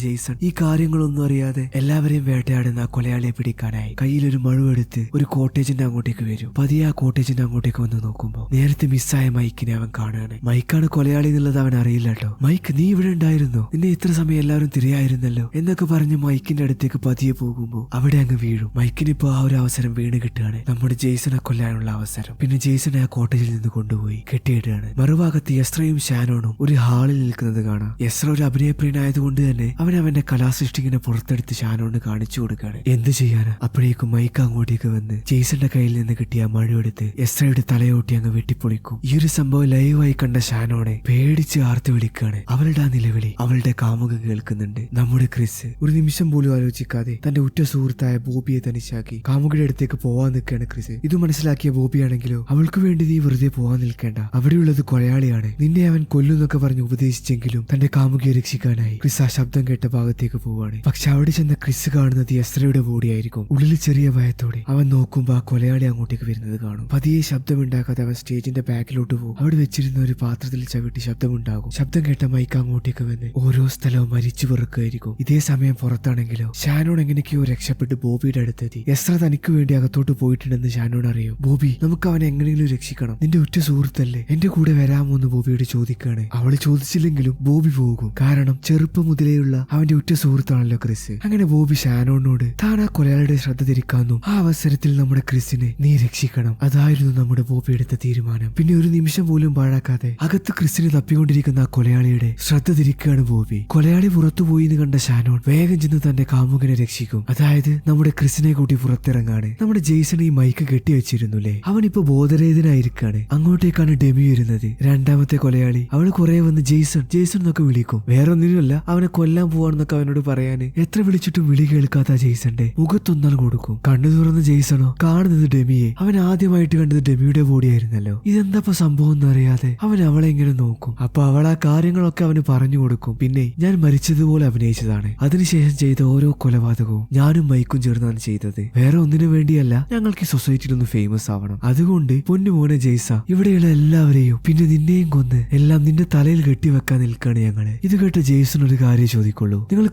ജെയ്സൺ ഈ കാര്യങ്ങളൊന്നും അറിയാതെ എല്ലാവരെയും വേട്ടയാടുന്ന ആ കൊലയാളിയെ പിടിക്കാനായി കയ്യിലൊരു മഴുവെടുത്ത് ഒരു കോട്ടേജിന്റെ അങ്ങോട്ടേക്ക് വരും. പതിയെ ആ കോട്ടേജിന്റെ അങ്ങോട്ടേക്ക് വന്ന് നോക്കുമ്പോ നേരത്തെ മിസ്സായ മൈക്കിനെ അവൻ കാണുകയാണ്. മൈക്കാണ് കൊലയാളി എന്നുള്ളത് അവൻ അറിയില്ല കേട്ടോ. മൈക്ക്, നീ ഇവിടെ ഉണ്ടായിരുന്നോ, നിന്നെ ഇത്ര സമയം എല്ലാവരും തിരയായിരുന്നല്ലോ എന്നൊക്കെ പറഞ്ഞ് മൈക്കിന്റെ അടുത്തേക്ക് പതിയെ പോകുമ്പോ അവിടെ അങ്ങ് വീഴും. മൈക്കിന് ഇപ്പോ ആ ഒരു അവസരം വീണ് കിട്ടുകയാണ്, നമ്മുടെ ജെയ്സനെ കൊല്ലാനുള്ള അവസരം. പിന്നെ ജെയ്സനെ ആ കോട്ടേജിൽ നിന്ന് കൊണ്ടുപോയി കെട്ടിയിടുകയാണ്. മറുഭാഗത്ത് എസ്രയും ഷാനോണും ഒരു ഹാളിൽ നിൽക്കുന്നത് കാണാം. എസ്ര ഒരു അഭിനയപ്രിയനായതുകൊണ്ട് തന്നെ അവന്റെ കലാസൃഷ്ടിങ്ങനെ പുറത്തെടുത്ത് ഷാനോണിന് കാണിച്ചു കൊടുക്കുകയാണ്. എന്ത് ചെയ്യാനാ, അപ്പോഴേക്കും മൈക്ക് അങ്ങോട്ടേക്ക് വന്ന് ജെയ്സന്റെ കയ്യിൽ നിന്ന് കിട്ടിയ മഴയെടുത്ത് എസ്രയുടെ തലയോട്ടി അങ്ങ് വെട്ടിപ്പൊളിക്കും. ഈ ഒരു സംഭവം ലൈവായി കണ്ട ഷാനോണെ പേടിച്ച് ആർത്ത് വിളിക്കുകയാണ്. അവളുടെ ആ നിലവിളി അവളുടെ കാമുകൻ കേൾക്കുന്നുണ്ട്. നമ്മുടെ ക്രിസ് ഒരു നിമിഷം പോലും ആലോചിക്കാതെ തന്റെ ഉറ്റ സുഹൃത്തായ ബോബിയെ തനിച്ചാക്കി കാമുകിയുടെ അടുത്തേക്ക് പോവാൻ നിൽക്കുകയാണ് ക്രിസ്. ഇത് മനസ്സിലാക്കിയ ബോബിയാണെങ്കിലോ അവൾക്ക് വേണ്ടി നീ വെറുതെ പോവാൻ നിൽക്കേണ്ട, അവിടെയുള്ളത് കൊലയാളിയാണ്, നിന്നെ അവൻ കൊല്ലുന്നൊക്കെ പറഞ്ഞ് ഉപദേശിച്ചെങ്കിലും തന്റെ കാമുകിയെ രക്ഷിക്കാനായി ക്രിസ് ആ ശബ്ദം കേട്ട ഭാഗത്തേക്ക് പോവാണ്. പക്ഷെ അവിടെ ചെന്ന ക്രിസ് കാണുന്നത് എസ്രയുടെ ബോഡിയായിരിക്കും. ഉള്ളിൽ ചെറിയ ഭയത്തോടെ അവൻ നോക്കുമ്പോ ആ കൊലയാളി അങ്ങോട്ടേക്ക് വരുന്നത് കാണും. പതിയെ ശബ്ദമുണ്ടാക്കാതെ അവൻ സ്റ്റേജിന്റെ ബാക്കിലോട്ട് പോകും. അവിടെ വെച്ചിരുന്ന ഒരു പാത്രത്തിൽ ചവിട്ടി ശബ്ദമുണ്ടാകും. ശബ്ദം കേട്ട മൈക്ക് അങ്ങോട്ടേക്ക് വന്ന് ഓരോ സ്ഥലവും മരിച്ചു വെറുക്കായിരിക്കും. ഇതേ സമയം പുറത്താണെങ്കിലോ ഷാനോൺ എങ്ങനെയൊക്കെയോ രക്ഷപ്പെട്ട് ബോബിയുടെ അടുത്തെത്തി. എസ്ര തനിക്ക് വേണ്ടി അകത്തോട്ട് പോയിട്ടുണ്ടെന്ന് ഷാനോൺ അറിയും. ബോബി, നമുക്ക് അവനെ എങ്ങനെയെങ്കിലും രക്ഷിക്കണം, നിന്റെ ഉറ്റ സുഹൃത്തല്ലേ, എന്റെ കൂടെ വരാമോ എന്ന് ബോബിയോട് ചോദിക്കുകയാണ്. അവള് ചോദിച്ചില്ലെങ്കിലും ബോബി പോകും. കാരണം ചെറുപ്പം മുതലേയുള്ള അവന്റെ ഉറ്റ സുഹൃത്താണല്ലോ ക്രിസ്. അങ്ങനെ ബോബി ഷാനോണിനോട് താൻ ആ കൊലയാളിയുടെ ശ്രദ്ധ തിരിക്കാനും ആ അവസരത്തിൽ നമ്മുടെ ക്രിസിനെ നീ രക്ഷിക്കണം, അതായിരുന്നു നമ്മുടെ ബോബി എടുത്ത തീരുമാനം. പിന്നെ ഒരു നിമിഷം പോലും പാഴാക്കാതെ അകത്ത് ക്രിസിനെ തപ്പിക്കൊണ്ടിരിക്കുന്ന ആ കൊലയാളിയുടെ ശ്രദ്ധ തിരിക്കുകയാണ് ബോബി. കൊലയാളി പുറത്തുപോയി എന്ന് കണ്ട ഷാനോൺ വേഗം ചെന്ന് തന്റെ കാമുകനെ രക്ഷിക്കും. അതായത് നമ്മുടെ ക്രിസിനെ കൂട്ടി പുറത്തിറങ്ങാണ്. നമ്മുടെ ജെയ്സൺ ഈ മൈക്ക് കെട്ടിവെച്ചിരുന്നുല്ലേ, അവനിപ്പോ ബോധരഹിതനായിരിക്കാണ്. അങ്ങോട്ടേക്കാണ് ഡെമി വരുന്നത്, രണ്ടാമത്തെ കൊലയാളി. അവള് കുറെ വന്ന് ജെയ്സൺ ജെയ്സൺ എന്നൊക്കെ വിളിക്കും. വേറൊന്നിനുമല്ല, അവനെ കൊല്ലാൻ പോവാണെന്നൊക്കെ അവനോട് പറയാന്. എത്ര വിളിച്ചിട്ടും വിളി കേൾക്കാത്ത ജെയ്സന്റെ മുഖത്തൊന്നാൾ കൊടുക്കും. കണ്ണു തുറന്ന് ജെയ്സണോ കാണുന്നത് ഡെമിയെ. അവൻ ആദ്യമായിട്ട് കണ്ടത് ഡെമിയുടെ ബോഡിയായിരുന്നല്ലോ. ഇതെന്താ സംഭവം എന്നറിയാതെ അവൻ അവളെ ഇങ്ങനെ നോക്കും. അപ്പൊ അവൾ ആ കാര്യങ്ങളൊക്കെ അവന് പറഞ്ഞു കൊടുക്കും. പിന്നെ ഞാൻ മരിച്ചതുപോലെ അഭിനയിച്ചതാണ്, അതിനുശേഷം ചെയ്ത ഓരോ കൊലപാതകവും ഞാനും മൈക്കും ചേർന്നാണ് ചെയ്തത്, വേറെ ഒന്നിനു വേണ്ടിയല്ല, ഞങ്ങൾക്ക് ഈ സൊസൈറ്റിയിൽ ഒന്ന് ഫേമസ് ആവണം. അതുകൊണ്ട് പൊന്നുമോനെ ജെയ്സ, ഇവിടെയുള്ള എല്ലാവരെയും പിന്നെ നിന്നെയും കൊന്ന് എല്ലാം നിന്റെ തലയിൽ കെട്ടിവെക്കാൻ നിൽക്കാണ് ഞങ്ങള്. ഇത് കേട്ട ജെയ്സൺ ഒരു കാര്യം ചോദിക്കുള്ളൂ, നിങ്ങൾ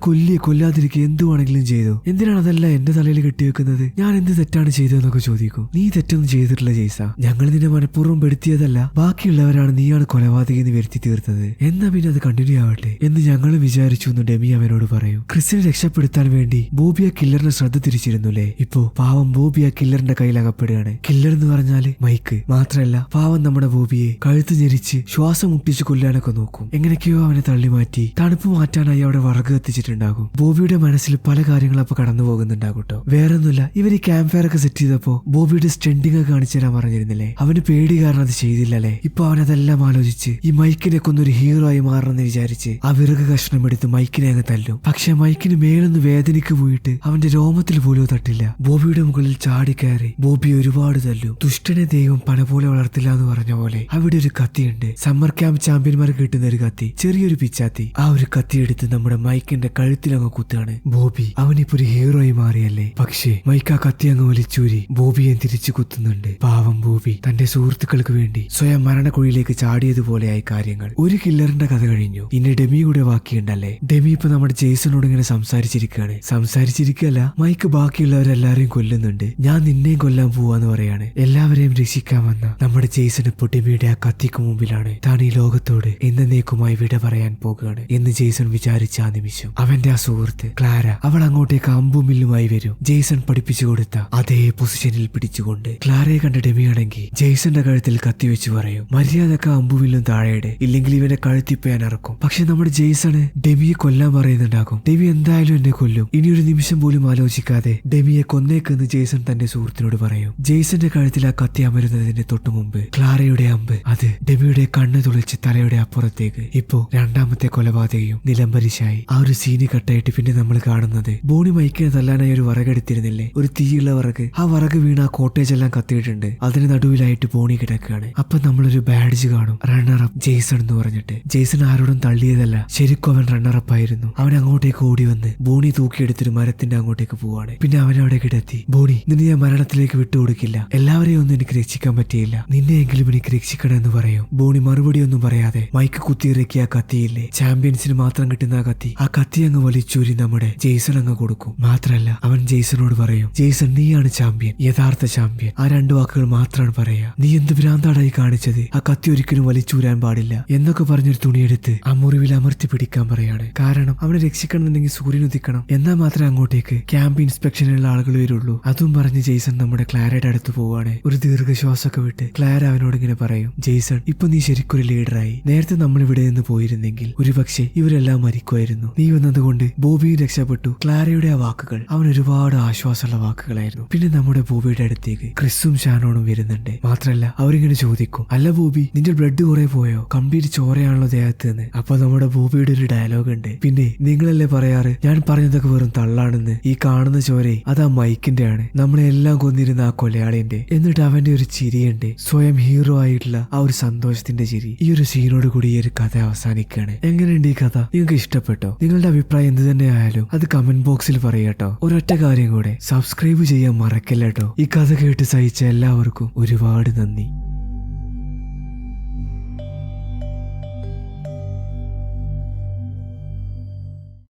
കൊല്ലാതിരിക്കുക എന്തുവാണെങ്കിലും ചെയ്തോ, എന്തിനാണ് അതെല്ലാം എന്റെ തലയിൽ കെട്ടിവെക്കുന്നത്, ഞാൻ എന്ത് തെറ്റാണ് ചെയ്തതെന്നൊക്കെ ചോദിക്കും. നീ തെറ്റൊന്നും ചെയ്തിട്ടില്ല ജെയ്സ, ഞങ്ങൾ നിന്നെ മനഃപൂർവ്വം പെടുത്തിയതല്ല, ബാക്കിയുള്ളവരാണ് നീയാണ് കൊലപാതകി എന്ന് വരുത്തി തീർത്തത്, എന്നാ പിന്നെ അത് കണ്ടിന്യൂ ആവട്ടെ എന്ന് ഞങ്ങൾ വിചാരിച്ചു എന്ന് ഡെമി അവനോട് പറയും. ക്രിസിനെ രക്ഷപ്പെടുത്താൻ വേണ്ടി ബോബി ആ കില്ലറിന്റെ ശ്രദ്ധ തിരിച്ചിരുന്നുല്ലേ, ഇപ്പോ പാവം ബോബി ആ കില്ലറിന്റെ കയ്യിൽ അകപ്പെടുകയാണ്. കില്ലർ എന്ന് പറഞ്ഞാല് മൈക്ക് മാത്രല്ല, പാവം നമ്മുടെ ബോബിയെ കഴുത്ത് ഞെരിച്ച് ശ്വാസം മുട്ടിച്ച് കൊല്ലാനൊക്കെ നോക്കും. എങ്ങനെയൊക്കെയോ അവനെ തള്ളി മാറ്റി തണുപ്പ് മാറ്റാനായി അവിടെ വറക് കത്തിച്ചിട്ടുണ്ടാകും. ബോബിയുടെ മനസ്സിൽ പല കാര്യങ്ങളും അപ്പൊ കടന്നു പോകുന്നുണ്ടാകൂട്ടോ. വേറൊന്നുമില്ല, ഇവർ ഈ ക്യാമ്പ് ഫയർ ഒക്കെ സെറ്റ് ചെയ്തപ്പോ ബോബിയുടെ സ്റ്റണ്ടിങ് ഒക്കെ കാണിച്ചു തരാൻ പറഞ്ഞിരുന്നില്ലേ, അവന് പേടി കാരണം അത് ചെയ്തില്ലല്ലേ. ഇപ്പൊ അവൻ അതെല്ലാം ആലോചിച്ച് ഈ മൈക്കിനെ കൊന്നൊരു ഹീറോ ആയി മാറണമെന്ന് വിചാരിച്ച് ആ വിറക് കഷ്ണം എടുത്ത് മൈക്കിനെ അങ്ങ് തല്ലും. പക്ഷെ മൈക്കിന് മേലൊന്ന് വേദനയ്ക്ക് പോയിട്ട് അവന്റെ രോമത്തിൽ പോലും തട്ടില്ല. ബോബിയുടെ മുകളിൽ ചാടിക്കയറി ബോബി ഒരുപാട് തല്ലും. ദുഷ്ടനെ ദൈവം പന പോലെ വളർത്തില്ല എന്ന് പറഞ്ഞ പോലെ അവിടെ ഒരു കത്തിയുണ്ട്. സമ്മർ ക്യാമ്പ് ചാമ്പ്യന്മാർക്ക് കിട്ടുന്ന ഒരു കത്തി, ചെറിയൊരു പിച്ചാത്തി. ആ ഒരു കത്തി എടുത്ത് നമ്മുടെ മൈക്കിന്റെ കഴുത്തിലങ്ങ് കുത്താണ്. ബോബി അവനിപ്പോ ഒരു ഹീറോയി മാറിയല്ലേ. പക്ഷേ മൈക്ക് ആ കത്തി അങ്ങ് വലിച്ചൂരി ബോബിയെ തിരിച്ചു കുത്തുന്നുണ്ട്. പാവം ബോബി തന്റെ സുഹൃത്തുക്കൾക്ക് വേണ്ടി സ്വയം മരണക്കുഴിയിലേക്ക് ചാടിയതുപോലെയായി കാര്യങ്ങൾ. ഒരു കില്ലറിന്റെ കഥ കഴിഞ്ഞു. ഇനി ഡെമി കൂടെ ബാക്കിയുണ്ടല്ലേ. ഡെമി ഇപ്പൊ നമ്മുടെ ജെയ്സണോട് ഇങ്ങനെ സംസാരിച്ചിരിക്കുകയല്ല, മൈക്ക് ബാക്കിയുള്ളവരെല്ലാരെയും കൊല്ലുന്നുണ്ട്. ഞാൻ നിന്നെയും കൊല്ലാൻ പോവാന്ന് പറയാണ്. എല്ലാവരെയും രക്ഷിക്കാൻ വന്ന നമ്മുടെ ജെയ്സൺ ഇപ്പോൾ ഡെമിയുടെ ആ കത്തിക്ക് മുമ്പിലാണ്. താൻ ഈ ലോകത്തോട് എന്നേക്കുമായി വിട പറയാൻ പോകുകയാണ് എന്ന് ജെയ്സൺ വിചാരിച്ച ആ നിമിഷം അവന്റെ ആ സുഹൃത്ത് ക്ലാര അവൾ അങ്ങോട്ടേക്ക് അമ്പുമില്ലുമായി വരും. ജെയ്സൺ പഠിപ്പിച്ചു കൊടുത്ത അതേ പൊസിഷനിൽ പിടിച്ചുകൊണ്ട് ക്ലാരയെ കണ്ട ഡെമിയാണെങ്കിൽ ജെയ്സന്റെ കഴുത്തിൽ കത്തി വെച്ച് പറയും, മര്യാദക്ക് അമ്പുമില്ലും താഴെയുടെ, ഇല്ലെങ്കിൽ ഇവന്റെ കഴുത്തിപ്പോ ഞാൻ ഇറക്കും. പക്ഷെ നമ്മുടെ ജെയ്സണ് ഡെമിയെ കൊല്ലാൻ പറയുന്നുണ്ടാകും. ഡെമി എന്തായാലും എന്നെ കൊല്ലും. ഇനി ഒരു നിമിഷം പോലും ആലോചിക്കാതെ ഡെമിയെ കൊന്നേക്കെന്ന് ജെയ്സൺ തന്റെ സുഹൃത്തിനോട് പറയും. ജെയ്സന്റെ കഴുത്തിൽ ആ കത്തി അമരുന്നതിന് തൊട്ടു മുമ്പ് ക്ലാരയുടെ അമ്പ് അത് ഡെമിയുടെ കണ്ണ് തുളച്ച് തലയുടെ അപ്പുറത്തേക്ക്. ഇപ്പോ രണ്ടാമത്തെ കൊലപാതകയും നിലംപരിശായി. ആ ഒരു സീന് കട്ടായിട്ട് പിന്നെ നമ്മൾ കാണുന്നത് ബോണി മൈക്കിനെ തല്ലാനായി ഒരു വിറകെടുത്തിരുന്നില്ലേ, ഒരു തീയുള്ള വിറക്. ആ വിറക് വീണ ആ കോട്ടേജ് എല്ലാം കത്തിയിട്ടുണ്ട്. അതിന് നടുവിലായിട്ട് ബോണി കിടക്കുകയാണ്. അപ്പൊ നമ്മളൊരു ബാഡ്ജ് കാണും, റണ്ണറപ്പ് ജെയ്സൺ എന്ന് പറഞ്ഞിട്ട്. ജെയ്സൺ ആരോടും തള്ളിയതല്ല, ശരിക്കും അവൻ റണ്ണറപ്പ് ആയിരുന്നു. അവൻ അങ്ങോട്ടേക്ക് ഓടി വന്ന് ബോണി തൂക്കിയെടുത്തൊരു മരത്തിന്റെ അങ്ങോട്ടേക്ക് പോവാണ്. പിന്നെ അവനവിടെ കിടത്തി, ബോണി നിന്നെ ഞാൻ മരണത്തിലേക്ക് വിട്ടുകൊടുക്കില്ല, എല്ലാവരെയും ഒന്നും എനിക്ക് രക്ഷിക്കാൻ പറ്റിയില്ല, നിന്നെയെങ്കിലും എനിക്ക് രക്ഷിക്കണം എന്ന് പറയും. ബോണി മറുപടി ഒന്നും പറയാതെ മൈക്ക് കുത്തിയിറക്കിയ ആ കത്തിയില്ലേ, ചാമ്പ്യൻസിന് മാത്രം കിട്ടുന്ന ആ കത്തി അങ്ങ് വലിച്ചൂരി നമ്മുടെ ജെയ്സൺ അങ്ങ് കൊടുക്കും. മാത്രല്ല അവൻ ജെയ്സണോട് പറയും, ജെയ്സൺ നീയാണ് ചാമ്പ്യൻ, യഥാർത്ഥ ചാമ്പ്യൻ. ആ രണ്ടു വാക്കുകൾ മാത്രമാണ് പറയാ. നീ എന്ത് ഭ്രാന്താടായി കാണിച്ചത്, ആ കത്തി ഒരിക്കലും വലിച്ചൂരാൻ പാടില്ല എന്നൊക്കെ പറഞ്ഞൊരു തുണിയെടുത്ത് ആ മുറിവിൽ അമർത്തി പിടിക്കാൻ പറയാണ്. കാരണം അവനെ രക്ഷിക്കണമെന്നുണ്ടെങ്കിൽ സൂര്യൻ ഉദിക്കണം, എന്നാൽ മാത്രമേ അങ്ങോട്ടേക്ക് ക്യാമ്പ് ഇൻസ്പെക്ഷനുള്ള ആളുകൾ വരുള്ളൂ. അതും പറഞ്ഞ് ജെയ്സൺ നമ്മുടെ ക്ലാരയുടെ അടുത്ത് പോവാണ്. ഒരു ദീർഘശ്വാസമൊക്കെ വിട്ട് ക്ലാര അവനോട് ഇങ്ങനെ പറയും, ജെയ്സൺ ഇപ്പൊ നീ ശരിക്കൊരു ലീഡറായി. നേരത്തെ നമ്മൾ ഇവിടെ നിന്ന് പോയിരുന്നെങ്കിൽ ഒരുപക്ഷെ ഇവരെല്ലാം മരിക്കുമായിരുന്നു. നീ വന്നതുകൊണ്ട് ബോബിയും രക്ഷപ്പെട്ടു. ക്ലാരയുടെ ആ വാക്കുകൾ അവൻ ഒരുപാട് ആശ്വാസമുള്ള വാക്കുകളായിരുന്നു. പിന്നെ നമ്മുടെ ബോബിയുടെ അടുത്തേക്ക് ക്രിസും ഷാനോണും വരുന്നുണ്ട്. മാത്രല്ല അവരിങ്ങനെ ചോദിക്കും, അല്ല ബോബി നിന്റെ ബ്ലഡ് കുറെ പോയോ, കംപ്ലീറ്റ് ചോരയാണല്ലോ ദേഹത്ത് എന്ന്. അപ്പൊ നമ്മുടെ ബോബിയുടെ ഒരു ഡയലോഗ് ഉണ്ട്, പിന്നെ നിങ്ങളല്ലേ പറയാറ് ഞാൻ പറഞ്ഞതൊക്കെ വെറും തള്ളാണെന്ന്, ഈ കാണുന്ന ചോരേ അതാ മൈക്കിന്റെ ആണ്, നമ്മളെ എല്ലാം കൊന്നിരുന്ന ആ കൊലയാളിന്റെ. എന്നിട്ട് അവന്റെ ഒരു ചിരിയുണ്ട്, സ്വയം ഹീറോ ആയിട്ടുള്ള ആ ഒരു സന്തോഷത്തിന്റെ ചിരി. ഈ ഒരു സീനോട് കൂടി ഈ ഒരു കഥ അവസാനിക്കുകയാണ്. എങ്ങനെയുണ്ട് ഈ കഥ, നിങ്ങൾക്ക് ഇഷ്ടപ്പെട്ടോ? നിങ്ങളുടെ അഭിപ്രായം എന്ത് തന്നെ ആയാലും അത് കമന്റ് ബോക്സിൽ പറയാട്ടോ. ഒരൊറ്റ കാര്യം കൂടെ, സബ്സ്ക്രൈബ് ചെയ്യാൻ മറക്കല്ലേട്ടോ. ഈ കഥ കേട്ട് സഹിച്ച എല്ലാവർക്കും ഒരുപാട് നന്ദി.